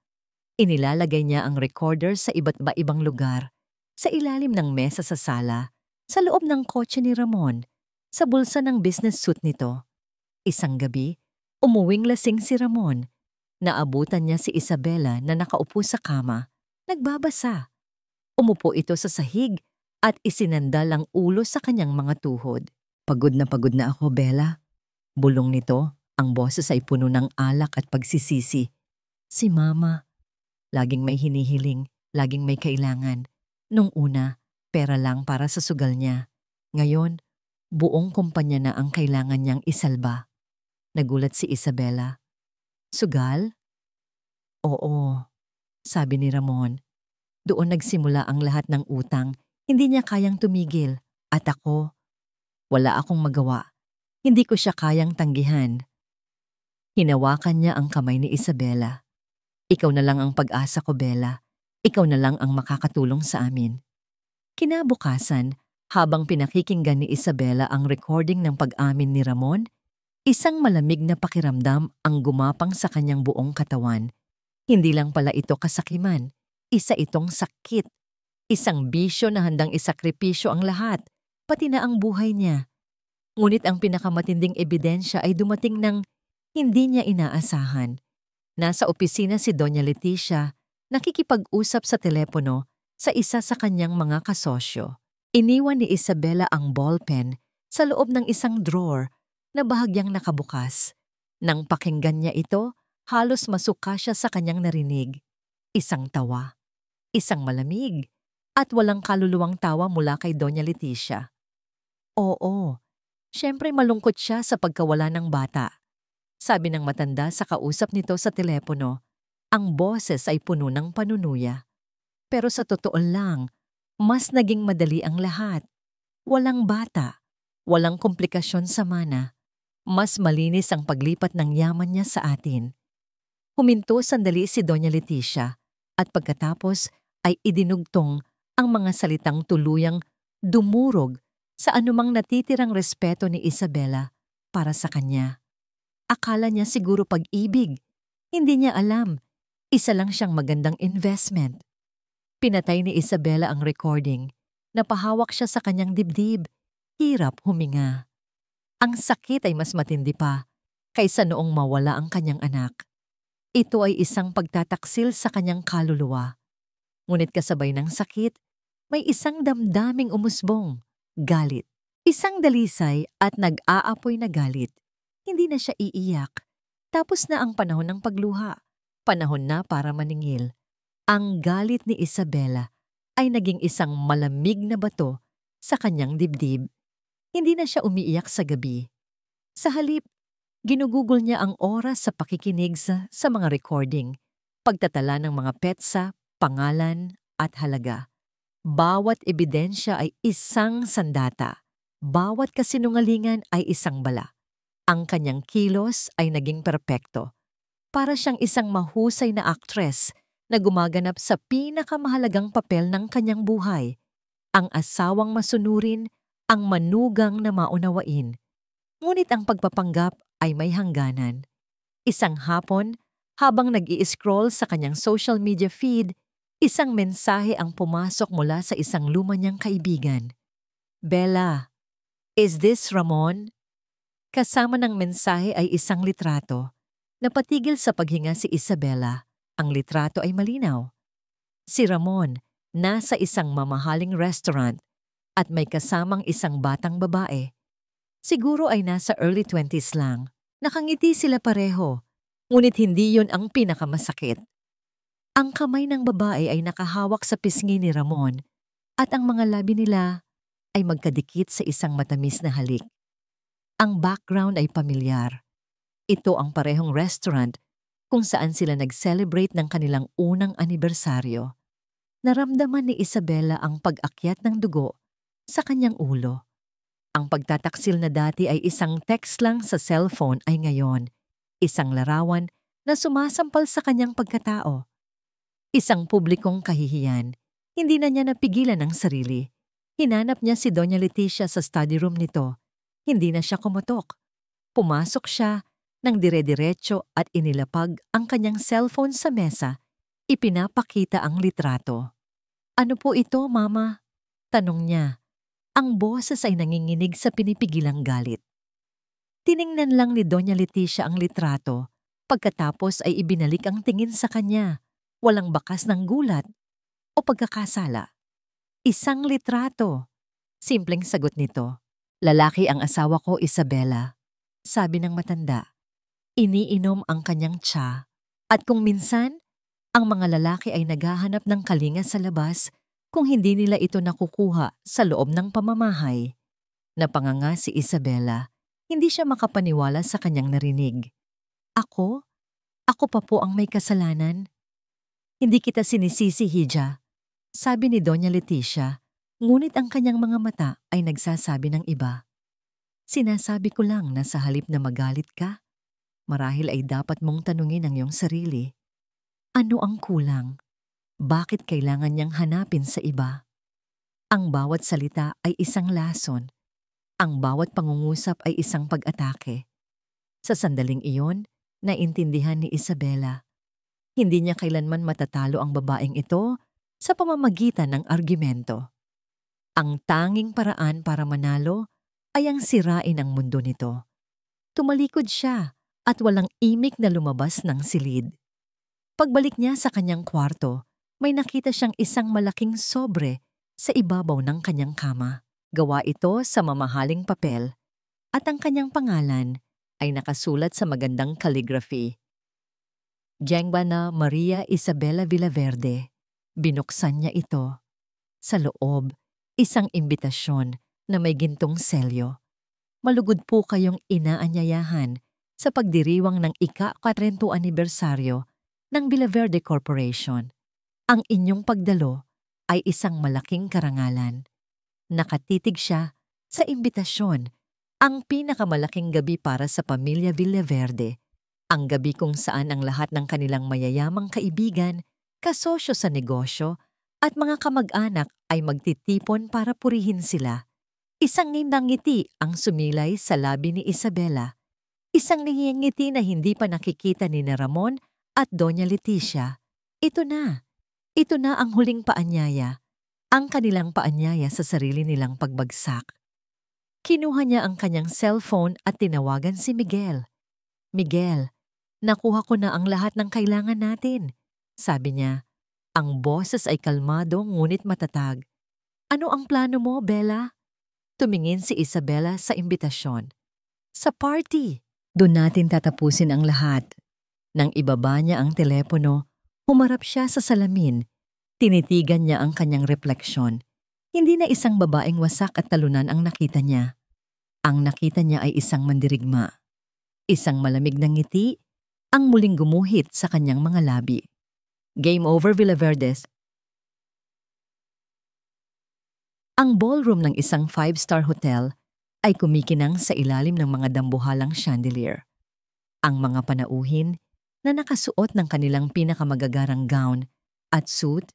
Inilalagay niya ang recorder sa iba't ibang lugar, sa ilalim ng mesa sa sala, sa loob ng kotse ni Ramon, sa bulsa ng business suit nito. Isang gabi, umuwing lasing si Ramon. Naabutan niya si Isabela na nakaupo sa kama, nagbabasa. Umupo ito sa sahig at isinandal ang ulo sa kanyang mga tuhod. Pagod na ako, Bella. Bulong nito, ang boses ay puno ng alak at pagsisisi. Si Mama. Laging may hinihiling, laging may kailangan. Nung una, pera lang para sa sugal niya. Ngayon, buong kumpanya na ang kailangan niyang isalba. Nagulat si Isabela. Sugal? Oo, sabi ni Ramon. Doon nagsimula ang lahat ng utang. Hindi niya kayang tumigil. At ako, wala akong magawa. Hindi ko siya kayang tanggihan. Hinawakan niya ang kamay ni Isabela. Ikaw na lang ang pag-asa ko, Bella. Ikaw na lang ang makakatulong sa amin. Kinabukasan, habang pinakikinggan ni Isabela ang recording ng pag-amin ni Ramon, isang malamig na pakiramdam ang gumapang sa kanyang buong katawan. Hindi lang pala ito kasakiman, isa itong sakit. Isang bisyo na handang isakripisyo ang lahat, pati na ang buhay niya. Ngunit ang pinakamatinding ebidensya ay dumating ng hindi niya inaasahan. Nasa opisina si Doña Leticia, nakikipag-usap sa telepono sa isa sa kanyang mga kasosyo. Iniwan ni Isabela ang ballpen sa loob ng isang drawer na bahagyang nakabukas. Nang pakinggan niya ito, halos masuka siya sa kanyang narinig. Isang tawa, isang malamig, at walang kaluluwang tawa mula kay Doña Leticia. Oo, syempre malungkot siya sa pagkawala ng bata. Sabi ng matanda sa kausap nito sa telepono, ang boses ay puno ng panunuya. Pero sa totoo lang, mas naging madali ang lahat. Walang bata, walang komplikasyon sa mana. Mas malinis ang paglipat ng yaman niya sa atin. Huminto sandali si Doña Leticia at pagkatapos ay idinugtong ang mga salitang tuluyang dumurog sa anumang natitirang respeto ni Isabela para sa kanya. Akala niya siguro pag-ibig. Hindi niya alam. Isa lang siyang magandang investment. Pinatay ni Isabela ang recording. Napahawak siya sa kanyang dibdib. Hirap huminga. Ang sakit ay mas matindi pa kaysa noong mawala ang kanyang anak. Ito ay isang pagtataksil sa kanyang kaluluwa. Ngunit kasabay ng sakit, may isang damdaming umusbong, galit. Isang dalisay at nag-aapoy na galit. Hindi na siya iiyak. Tapos na ang panahon ng pagluha. Panahon na para maningil. Ang galit ni Isabela ay naging isang malamig na bato sa kanyang dibdib. Hindi na siya umiiyak sa gabi. Sa halip, ginugugol niya ang oras sa pakikinig sa mga recording, pagtatala ng mga petsa, pangalan at halaga. Bawat ebidensya ay isang sandata. Bawat kasinungalingan ay isang bala. Ang kanyang kilos ay naging perpekto. Para siyang isang mahusay na aktres na gumaganap sa pinakamahalagang papel ng kanyang buhay. Ang asawang masunurin, ang manugang na maunawain. Ngunit ang pagpapanggap ay may hangganan. Isang hapon, habang nag-i-scroll sa kanyang social media feed, isang mensahe ang pumasok mula sa isang luma niyang kaibigan. Bella, is this Ramon? Kasama ng mensahe ay isang litrato. Napatigil sa paghinga si Isabela. Ang litrato ay malinaw. Si Ramon, nasa isang mamahaling restaurant at may kasamang isang batang babae. Siguro ay nasa early 20s lang. Nakangiti sila pareho, ngunit hindi yon ang pinakamasakit. Ang kamay ng babae ay nakahawak sa pisngi ni Ramon at ang mga labi nila ay magkadikit sa isang matamis na halik. Ang background ay pamilyar. Ito ang parehong restaurant kung saan sila nag-celebrate ng kanilang unang anibersaryo. Naramdaman ni Isabela ang pag-akyat ng dugo sa kanyang ulo. Ang pagtataksil na dati ay isang text lang sa cellphone ay ngayon, isang larawan na sumasampal sa kanyang pagkatao. Isang publikong kahihiyan, hindi na niya napigilan ang sarili. Hinanap niya si Doña Leticia sa study room nito. Hindi na siya kumatok. Pumasok siya nang dire-diretso at inilapag ang kanyang cellphone sa mesa. Ipinapakita ang litrato. "Ano po ito, Mama?" tanong niya. Ang boses ay nanginginig sa pinipigilang galit. Tiningnan lang ni Doña Leticia ang litrato. Pagkatapos ay ibinalik ang tingin sa kanya. Walang bakas ng gulat o pagkakasala. "Isang litrato." Simpleng sagot nito. "Lalaki ang asawa ko, Isabela," sabi ng matanda. Iniinom ang kanyang tsa at kung minsan, ang mga lalaki ay naghahanap ng kalinga sa labas kung hindi nila ito nakukuha sa loob ng pamamahay. Napanganga si Isabela. Hindi siya makapaniwala sa kanyang narinig. "Ako? Ako pa po ang may kasalanan?" "Hindi kita sinisisi, Hija," sabi ni Doña Leticia, ngunit ang kanyang mga mata ay nagsasabi ng iba. "Sinasabi ko lang na sa halip na magalit ka, marahil ay dapat mong tanungin ang iyong sarili. Ano ang kulang? Bakit kailangan niyang hanapin sa iba?" Ang bawat salita ay isang lason. Ang bawat pangungusap ay isang pag-atake. Sa sandaling iyon, naintindihan ni Isabela. Hindi niya kailanman matatalo ang babaeng ito sa pamamagitan ng argumento. Ang tanging paraan para manalo ay ang sirain ang mundo nito. Tumalikod siya at walang imik na lumabas ng silid. Pagbalik niya sa kanyang kwarto, may nakita siyang isang malaking sobre sa ibabaw ng kanyang kama. Gawa ito sa mamahaling papel at ang kanyang pangalan ay nakasulat sa magandang calligraphy. Jengbana Maria Isabela Villaverde. Binuksan niya ito. Sa loob, isang imbitasyon na may gintong selyo. "Malugod po kayong inaanyayahan sa pagdiriwang ng ika-40 anibersaryo ng Villaverde Corporation. Ang inyong pagdalo ay isang malaking karangalan." Nakatitig siya sa imbitasyon, ang pinakamalaking gabi para sa pamilya Villaverde. Ang gabi kung saan ang lahat ng kanilang mayayamang kaibigan, kasosyo sa negosyo, at mga kamag-anak ay magtitipon para purihin sila. Isang ngiti ang sumilay sa labi ni Isabela. Isang ngiti na hindi pa nakikita ni Ramon at Doña Leticia. Ito na ang huling paanyaya. Ang kanilang paanyaya sa sarili nilang pagbagsak. Kinuha niya ang kanyang cellphone at tinawagan si Miguel. "Miguel, nakuha ko na ang lahat ng kailangan natin," sabi niya. Ang boses ay kalmado ngunit matatag. "Ano ang plano mo, Bella?" Tumingin si Isabela sa imbitasyon. "Sa party. Doon natin tatapusin ang lahat." Nang ibaba niya ang telepono, humarap siya sa salamin. Tinitigan niya ang kanyang refleksyon. Hindi na isang babaeng wasak at talunan ang nakita niya. Ang nakita niya ay isang mandirigma. Isang malamig na ngiti ang muling gumuhit sa kanyang mga labi. "Game over, Villaverdes." Ang ballroom ng isang 5-star hotel ay kumikinang sa ilalim ng mga dambuhalang chandelier. Ang mga panauhin na nakasuot ng kanilang pinakamagagarang gown at suit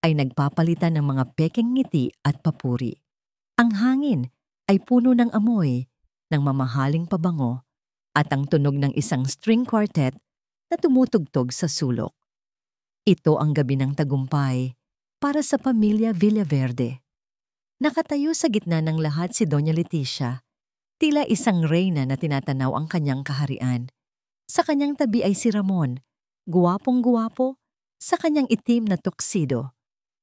ay nagpapalitan ng mga pekeng ngiti at papuri. Ang hangin ay puno ng amoy ng mamahaling pabango at ang tunog ng isang string quartet na tumutugtog sa sulok. Ito ang gabi ng tagumpay para sa pamilya Villaverde. Nakatayo sa gitna ng lahat si Doña Leticia, tila isang reyna na tinatanaw ang kanyang kaharian. Sa kanyang tabi ay si Ramon, guwapong-guwapo, sa kanyang itim na tuxedo.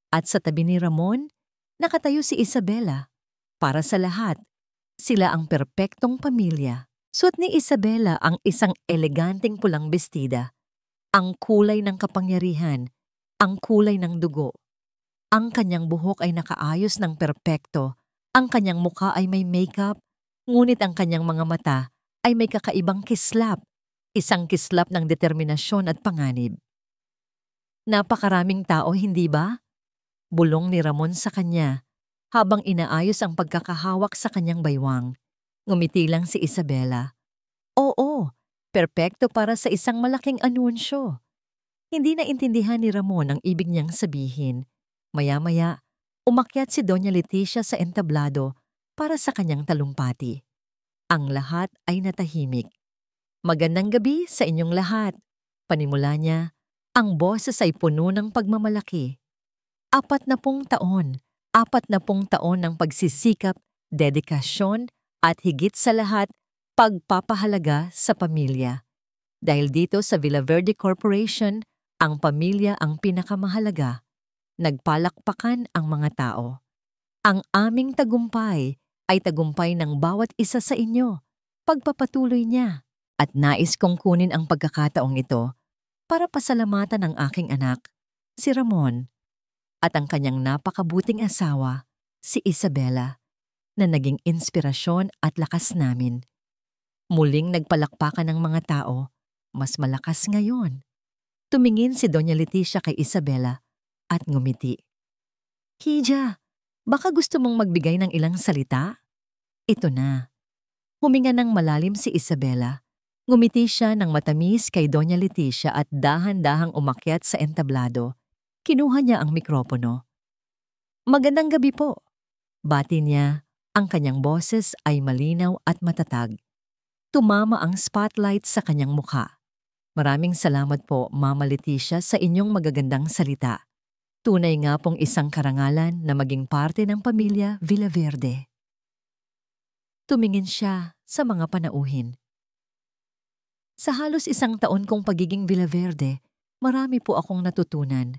At sa tabi ni Ramon, nakatayo si Isabela. Para sa lahat, sila ang perpektong pamilya. Suot ni Isabela ang isang eleganteng pulang bestida. Ang kulay ng kapangyarihan, ang kulay ng dugo. Ang kanyang buhok ay nakaayos ng perpekto. Ang kanyang mukha ay may makeup, ngunit ang kanyang mga mata ay may kakaibang kislap. Isang kislap ng determinasyon at panganib. Napakaraming tao, hindi ba? Bulong ni Ramon sa kanya habang inaayos ang pagkakahawak sa kanyang baywang. Ngumiti lang si Isabela. Oo, perpekto para sa isang malaking anunsyo. Hindi naintindihan ni Ramon ang ibig niyang sabihin. Maya-maya, umakyat si Doña Leticia sa entablado para sa kanyang talumpati. Ang lahat ay natahimik. Magandang gabi sa inyong lahat. Panimula niya, ang boses ay puno ng pagmamalaki. 40 taon, 40 taon ng pagsisikap, dedikasyon, at higit sa lahat, pagpapahalaga sa pamilya. Dahil dito sa Villaverde Corporation, ang pamilya ang pinakamahalaga. Nagpalakpakan ang mga tao. Ang aming tagumpay ay tagumpay ng bawat isa sa inyo. Pagpapatuloy niya. At nais kong kunin ang pagkakataong ito para pasalamatan ang aking anak, si Ramon, at ang kanyang napakabuting asawa, si Isabela, na naging inspirasyon at lakas namin. Muling nagpalakpakan ng mga tao, mas malakas ngayon. Tumingin si Doña Leticia kay Isabela at ngumiti. Hija, baka gusto mong magbigay ng ilang salita? Ito na. Huminga ng malalim si Isabela. Ngumiti siya ng matamis kay Doña Leticia at dahan-dahang umakyat sa entablado. Kinuha niya ang mikropono. Magandang gabi po. Bati niya, ang kanyang boses ay malinaw at matatag. Tumama ang spotlight sa kanyang mukha. Maraming salamat po, Mama Leticia, sa inyong magagandang salita. Tunay nga pong isang karangalan na maging parte ng pamilya Villaverde. Tumingin siya sa mga panauhin. Sa halos 1 taon kong pagiging Villaverde, marami po akong natutunan.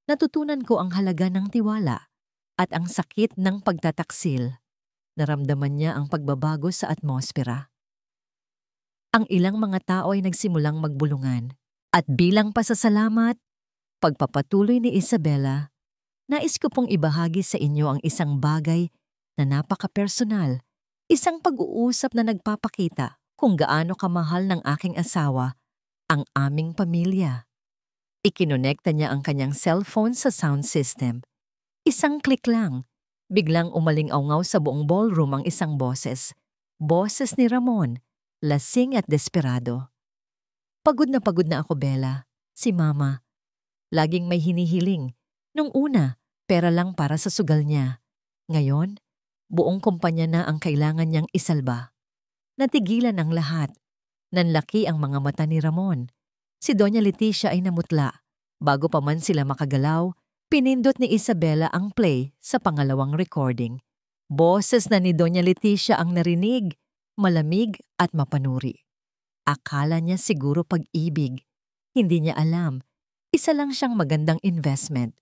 Natutunan ko ang halaga ng tiwala at ang sakit ng pagtataksil. Naramdaman niya ang pagbabago sa atmosfera. Ang ilang mga tao ay nagsimulang magbulungan. At bilang pasasalamat, pagpapatuloy ni Isabela, nais ko pong ibahagi sa inyo ang isang bagay na napaka-personal, isang pag-uusap na nagpapakita kung gaano kamahal ng aking asawa ang aming pamilya. Ikinonekta niya ang kanyang cellphone sa sound system. Isang click lang, biglang umaling-awngaw sa buong ballroom ang isang boses. Boses ni Ramon, lasing at desperado. Pagod na ako, Bella. Si Mama. Laging may hinihiling. Nung una, pera lang para sa sugal niya. Ngayon, buong kumpanya na ang kailangan niyang isalba. Natigilan ang lahat. Nanlaki ang mga mata ni Ramon. Si Doña Leticia ay namutla. Bago pa man sila makagalaw, pinindot ni Isabela ang play sa pangalawang recording. Boses na ni Doña Leticia ang narinig, malamig at mapanuri. Akala niya siguro pag-ibig. Hindi niya alam, isa lang siyang magandang investment.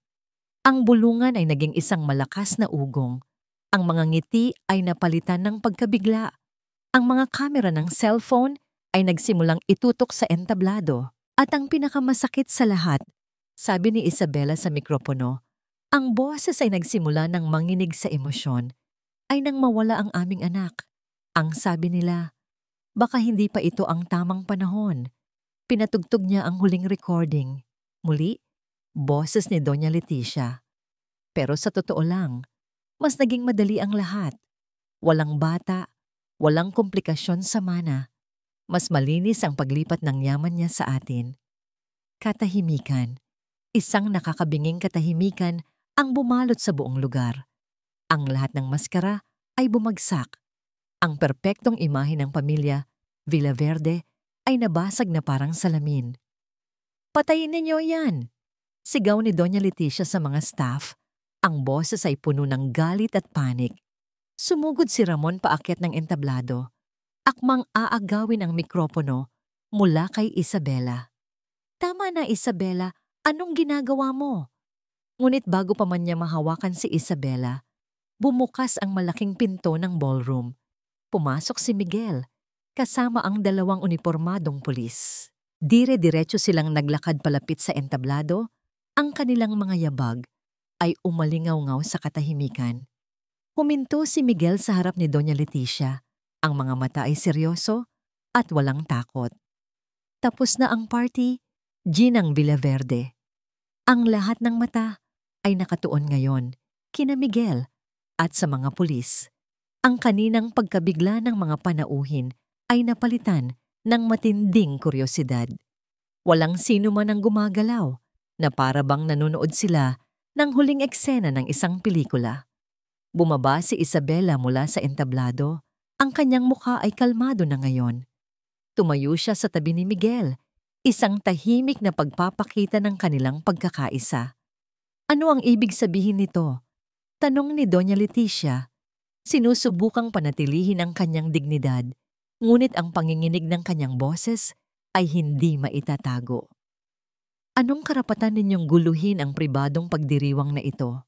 Ang bulungan ay naging isang malakas na ugong. Ang mga ngiti ay napalitan ng pagkabigla. Ang mga kamera ng cellphone ay nagsimulang itutok sa entablado. At ang pinakamasakit sa lahat, sabi ni Isabela sa mikropono, ang boses ay nagsimula ng manginig sa emosyon, ay nang mawala ang aming anak. Ang sabi nila, baka hindi pa ito ang tamang panahon. Pinatugtog niya ang huling recording. Muli, boses ni Doña Leticia. Pero sa totoo lang, mas naging madali ang lahat. Walang bata, walang komplikasyon sa mana. Mas malinis ang paglipat ng yaman niya sa atin. Katahimikan. Isang nakakabinging katahimikan ang bumalot sa buong lugar. Ang lahat ng maskara ay bumagsak. Ang perpektong imahe ng pamilya, Villaverde, ay nabasag na parang salamin. Patayin ninyo yan! Sigaw ni Doña Leticia sa mga staff. Ang boses ay puno ng galit at panik. Sumugod si Ramon paakyat ng entablado. Akmang aagawin ang mikropono, mula kay Isabela. Tama na, Isabela, anong ginagawa mo? Ngunit bago pa man niya mahawakan si Isabela, bumukas ang malaking pinto ng ballroom. Pumasok si Miguel, kasama ang dalawang unipormadong pulis. Dire-diretso silang naglakad palapit sa entablado, ang kanilang mga yabag ay umalingaw-ngaw sa katahimikan. Huminto si Miguel sa harap ni Doña Leticia. Ang mga mata ay seryoso at walang takot. Tapos na ang party, Ginang Villaverde. Ang lahat ng mata ay nakatuon ngayon kina Miguel at sa mga pulis. Ang kaninang pagkabigla ng mga panauhin ay napalitan ng matinding kuryosidad. Walang sino man ang gumagalaw na para bang nanonood sila ng huling eksena ng isang pelikula. Bumaba si Isabela mula sa entablado. Ang kanyang mukha ay kalmado na ngayon. Tumayo siya sa tabi ni Miguel, isang tahimik na pagpapakita ng kanilang pagkakaisa. Ano ang ibig sabihin nito? Tanong ni Doña Leticia. Sinusubukang panatilihin ang kanyang dignidad, ngunit ang panginginig ng kanyang boses ay hindi maitatago. Anong karapatan ninyong guluhin ang pribadong pagdiriwang na ito?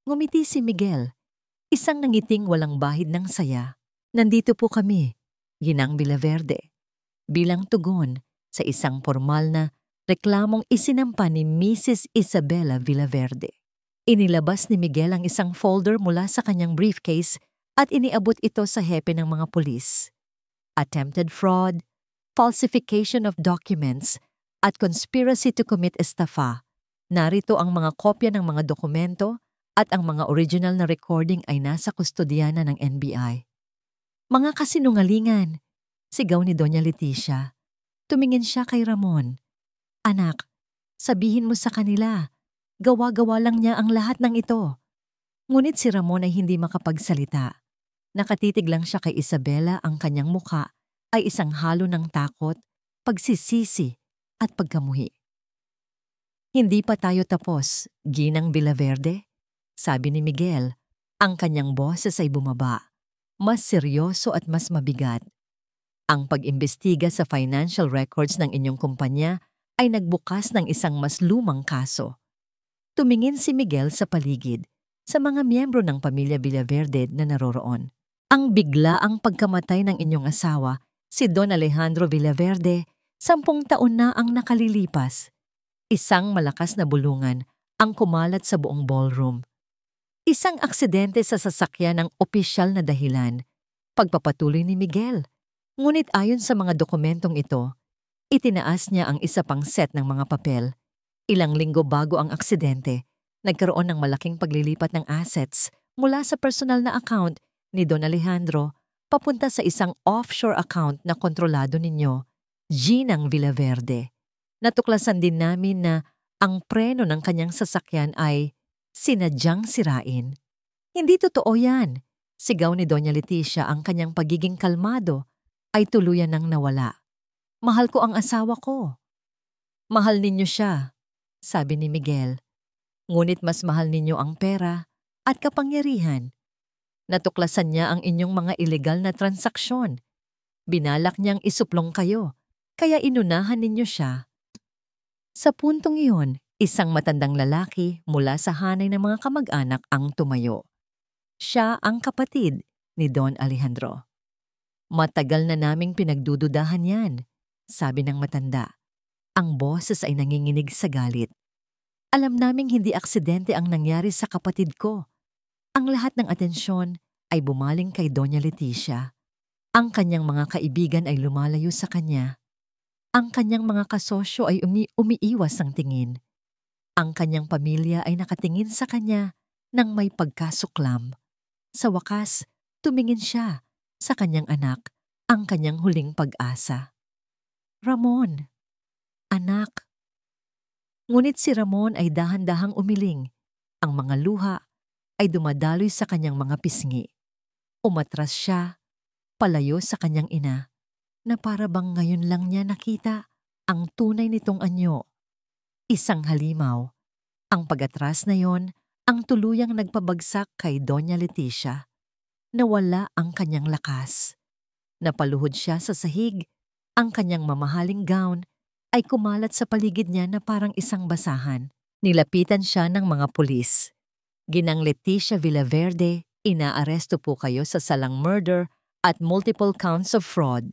Ngumiti si Miguel, isang nangiting walang bahid ng saya. Nandito po kami, Ginang Villaverde, bilang tugon sa isang formal na reklamong isinampa ni Mrs. Isabela Villaverde. Inilabas ni Miguel ang isang folder mula sa kanyang briefcase at iniabot ito sa hepe ng mga pulis. Attempted fraud, falsification of documents, at conspiracy to commit estafa. Narito ang mga kopya ng mga dokumento at ang mga original na recording ay nasa kustodiyana ng NBI. Mga kasinungalingan, sigaw ni Doña Leticia. Tumingin siya kay Ramon. Anak, sabihin mo sa kanila, gawa-gawa lang niya ang lahat ng ito. Ngunit si Ramon ay hindi makapagsalita. Nakatitig lang siya kay Isabela, ang kanyang muka ay isang halo ng takot, pagsisisi at pagkamuhi. Hindi pa tayo tapos, Ginang Villaverde, sabi ni Miguel. Ang kanyang boses ay bumaba, mas seryoso at mas mabigat. Ang pag-imbestiga sa financial records ng inyong kumpanya ay nagbukas ng isang mas lumang kaso. Tumingin si Miguel sa paligid, sa mga miyembro ng pamilya Villaverde na naroroon. Ang biglaang pagkamatay ng inyong asawa, si Don Alejandro Villaverde, 10 taon na ang nakalilipas. Isang malakas na bulungan ang kumalat sa buong ballroom. Isang aksidente sa sasakyan ng opisyal na dahilan, pagpapatuloy ni Miguel. Ngunit ayon sa mga dokumentong ito, itinaas niya ang isa pang set ng mga papel. Ilang linggo bago ang aksidente, nagkaroon ng malaking paglilipat ng assets mula sa personal na account ni Don Alejandro papunta sa isang offshore account na kontrolado ninyo, Ginang Villaverde. Natuklasan din namin na ang preno ng kanyang sasakyan ay sinadyang sirain. Hindi totoo yan, sigaw ni Doña Leticia. Ang kanyang pagiging kalmado ay tuluyan nang nawala. Mahal ko ang asawa ko. Mahal ninyo siya, sabi ni Miguel. Ngunit mas mahal ninyo ang pera at kapangyarihan. Natuklasan niya ang inyong mga ilegal na transaksyon. Binalak niyang isuplong kayo, kaya inunahan ninyo siya. Sa puntong iyon, isang matandang lalaki mula sa hanay ng mga kamag-anak ang tumayo. Siya ang kapatid ni Don Alejandro. Matagal na naming pinagdududahan yan, sabi ng matanda. Ang boses ay nanginginig sa galit. Alam naming hindi aksidente ang nangyari sa kapatid ko. Ang lahat ng atensyon ay bumaling kay Doña Leticia. Ang kanyang mga kaibigan ay lumalayo sa kanya. Ang kanyang mga kasosyo ay umiiwas ng tingin. Ang kanyang pamilya ay nakatingin sa kanya nang may pagkasuklam. Sa wakas, tumingin siya sa kanyang anak, ang kanyang huling pag-asa. Ramon, anak. Ngunit si Ramon ay dahan-dahang umiling. Ang mga luha ay dumadaloy sa kanyang mga pisngi. Umatras siya, palayo sa kanyang ina, na para bang ngayon lang niya nakita ang tunay nitong anyo. Isang halimaw. Ang pag-atras na yon ang tuluyang nagpabagsak kay Doña Leticia. Nawala ang kanyang lakas. Napaluhod siya sa sahig Ang kanyang mamahaling gown ay kumalat sa paligid niya na parang isang basahan. Nilapitan siya ng mga pulis. Ginang Leticia Villaverde, inaaresto po kayo sa salang murder at multiple counts of fraud.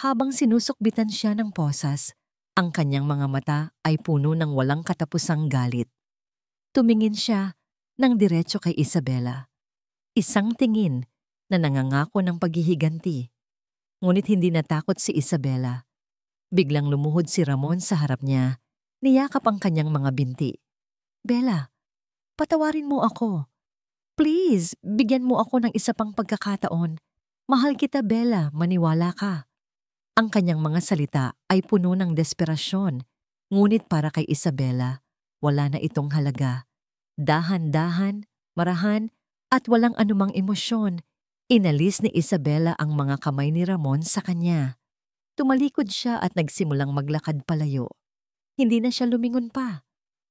Habang sinusukbitan siya ng posas, ang kanyang mga mata ay puno ng walang katapusang galit. Tumingin siya ng diretso kay Isabela. Isang tingin na nangangako ng paghihiganti. Ngunit hindi natakot si Isabela. Biglang lumuhod si Ramon sa harap niya, niyakap ang kanyang mga binti. Bella, patawarin mo ako. Please, bigyan mo ako ng isa pang pagkakataon. Mahal kita, Bella, maniwala ka. Ang kanyang mga salita ay puno ng desperasyon, ngunit para kay Isabela, wala na itong halaga. Dahan-dahan, marahan, at walang anumang emosyon, inalis ni Isabela ang mga kamay ni Ramon sa kanya. Tumalikod siya at nagsimulang maglakad palayo. Hindi na siya lumingon pa.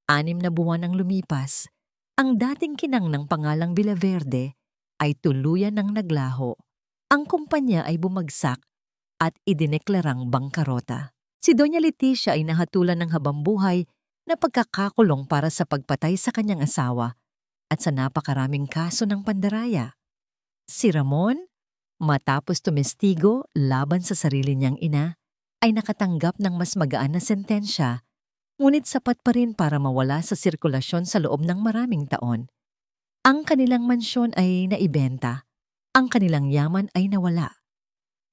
6 na buwan ang lumipas. Ang dating kinang ng pangalang Villaverde ay tuluyan ng naglaho. Ang kumpanya ay bumagsak at idineklarang bangkarota. Si Doña Leticia ay nahatulan ng habambuhay na pagkakakulong para sa pagpatay sa kanyang asawa at sa napakaraming kaso ng pandaraya. Si Ramon, matapos tumestigo laban sa sarili niyang ina, ay nakatanggap ng mas magaan na sentensya, ngunit sapat pa rin para mawala sa sirkulasyon sa loob ng maraming taon. Ang kanilang mansyon ay naibenta, ang kanilang yaman ay nawala.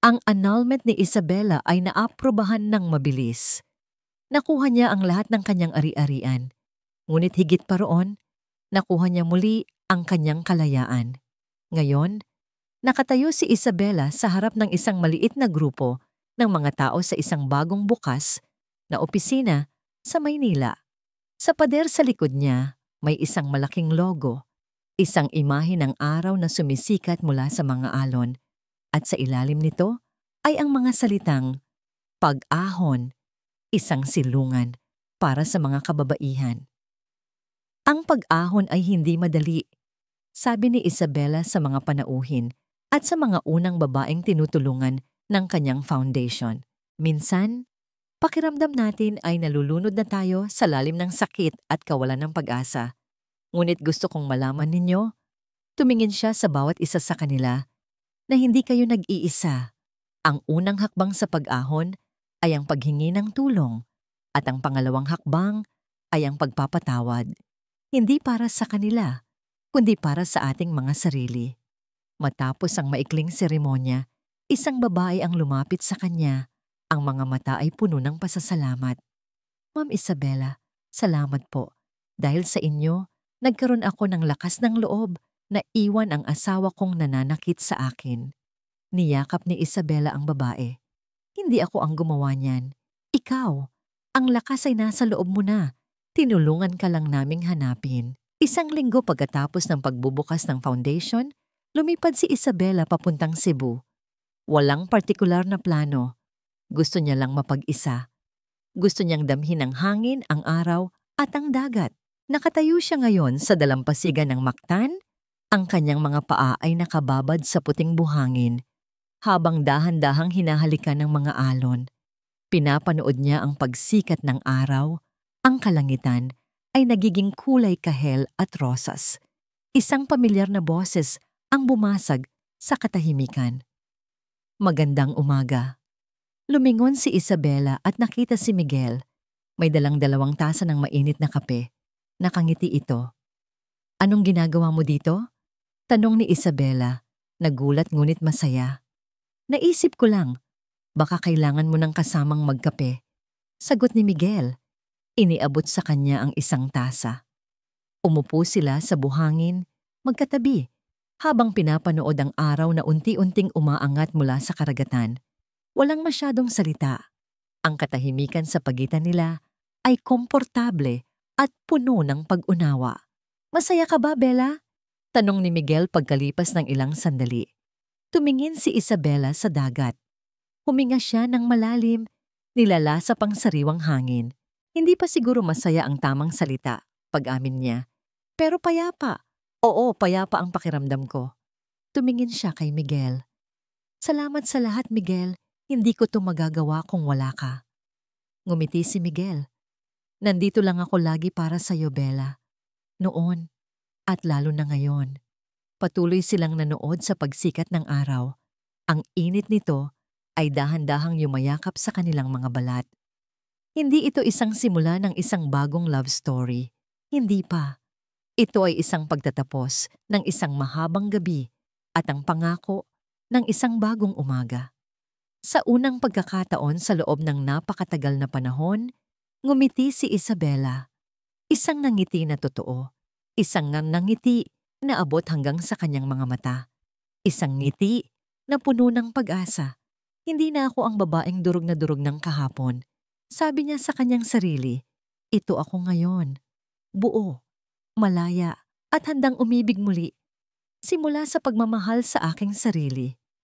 Ang annulment ni Isabela ay naaprubahan ng mabilis. Nakuha niya ang lahat ng kanyang ari-arian, ngunit higit pa roon, nakuha niya muli ang kanyang kalayaan. Ngayon, nakatayo si Isabela sa harap ng isang maliit na grupo ng mga tao sa isang bagong bukas na opisina sa Maynila. Sa pader sa likod niya, may isang malaking logo, isang imahe ng araw na sumisikat mula sa mga alon, at sa ilalim nito ay ang mga salitang pag-ahon, isang silungan para sa mga kababaihan. Ang pag-ahon ay hindi madali, sabi ni Isabela sa mga panauhin at sa mga unang babaeng tinutulungan ng kanyang foundation. Minsan, pakiramdam natin ay nalulunod na tayo sa lalim ng sakit at kawalan ng pag-asa. Ngunit gusto kong malaman ninyo, tumingin siya sa bawat isa sa kanila, na hindi kayo nag-iisa. Ang unang hakbang sa pag-ahon ay ang paghingi ng tulong, at ang pangalawang hakbang ay ang pagpapatawad. Hindi para sa kanila, kundi para sa ating mga sarili. Matapos ang maikling seremonya, isang babae ang lumapit sa kanya. Ang mga mata ay puno ng pasasalamat. Ma'am Isabela, salamat po. Dahil sa inyo, nagkaroon ako ng lakas ng loob na iwan ang asawa kong nananakit sa akin. Niyakap ni Isabela ang babae. Hindi ako ang gumawa niyan. Ikaw, ang lakas ay nasa loob mo na. Tinulungan ka lang naming hanapin. 1 linggo pagkatapos ng pagbubukas ng foundation, lumipad si Isabela papuntang Cebu. Walang partikular na plano. Gusto niya lang mapag-isa. Gusto niyang damhin ng hangin, ang araw, at ang dagat. Nakatayo siya ngayon sa dalampasigan ng Mactan. Ang kanyang mga paa ay nakababad sa puting buhangin, habang dahan-dahang hinahalikan ng mga alon. Pinapanood niya ang pagsikat ng araw. Ang kalangitan ay nagiging kulay kahel at rosas. Isang pamilyar na boses ang bumasag sa katahimikan. Magandang umaga. Lumingon si Isabela at nakita si Miguel. May dalang 2 tasa ng mainit na kape. Nakangiti ito. Anong ginagawa mo dito? Tanong ni Isabela. Nagulat ngunit masaya. Naisip ko lang, baka kailangan mo ng kasamang magkape. Sagot ni Miguel. Iniabot sa kanya ang 1 tasa. Umupo sila sa buhangin, magkatabi, habang pinapanood ang araw na unti-unting umaangat mula sa karagatan. Walang masyadong salita. Ang katahimikan sa pagitan nila ay komportable at puno ng pag-unawa. Masaya ka ba, Bella? Tanong ni Miguel pagkalipas ng ilang sandali. Tumingin si Isabela sa dagat. Huminga siya ng malalim, nilalasap ang sariwang hangin. Hindi pa siguro masaya ang tamang salita, pag-amin niya. Pero payapa. Oo, payapa ang pakiramdam ko. Tumingin siya kay Miguel. Salamat sa lahat, Miguel. Hindi ko to magagawa kung wala ka. Ngumiti si Miguel. Nandito lang ako lagi para sa'yo, Bella. Noon at lalo na ngayon. Patuloy silang nanood sa pagsikat ng araw. Ang init nito ay dahan-dahang yumayakap sa kanilang mga balat. Hindi ito isang simula ng isang bagong love story. Hindi pa. Ito ay isang pagtatapos ng isang mahabang gabi at ang pangako ng isang bagong umaga. Sa unang pagkakataon sa loob ng napakatagal na panahon, ngumiti si Isabela. Isang nangiti na totoo. Isang nangiti na abot hanggang sa kanyang mga mata. Isang ngiti na puno ng pag-asa. Hindi na ako ang babaeng durog na durog ng kahapon. Sabi niya sa kanyang sarili, ito ako ngayon. Buo, malaya, at handang umibig muli. Simula sa pagmamahal sa aking sarili.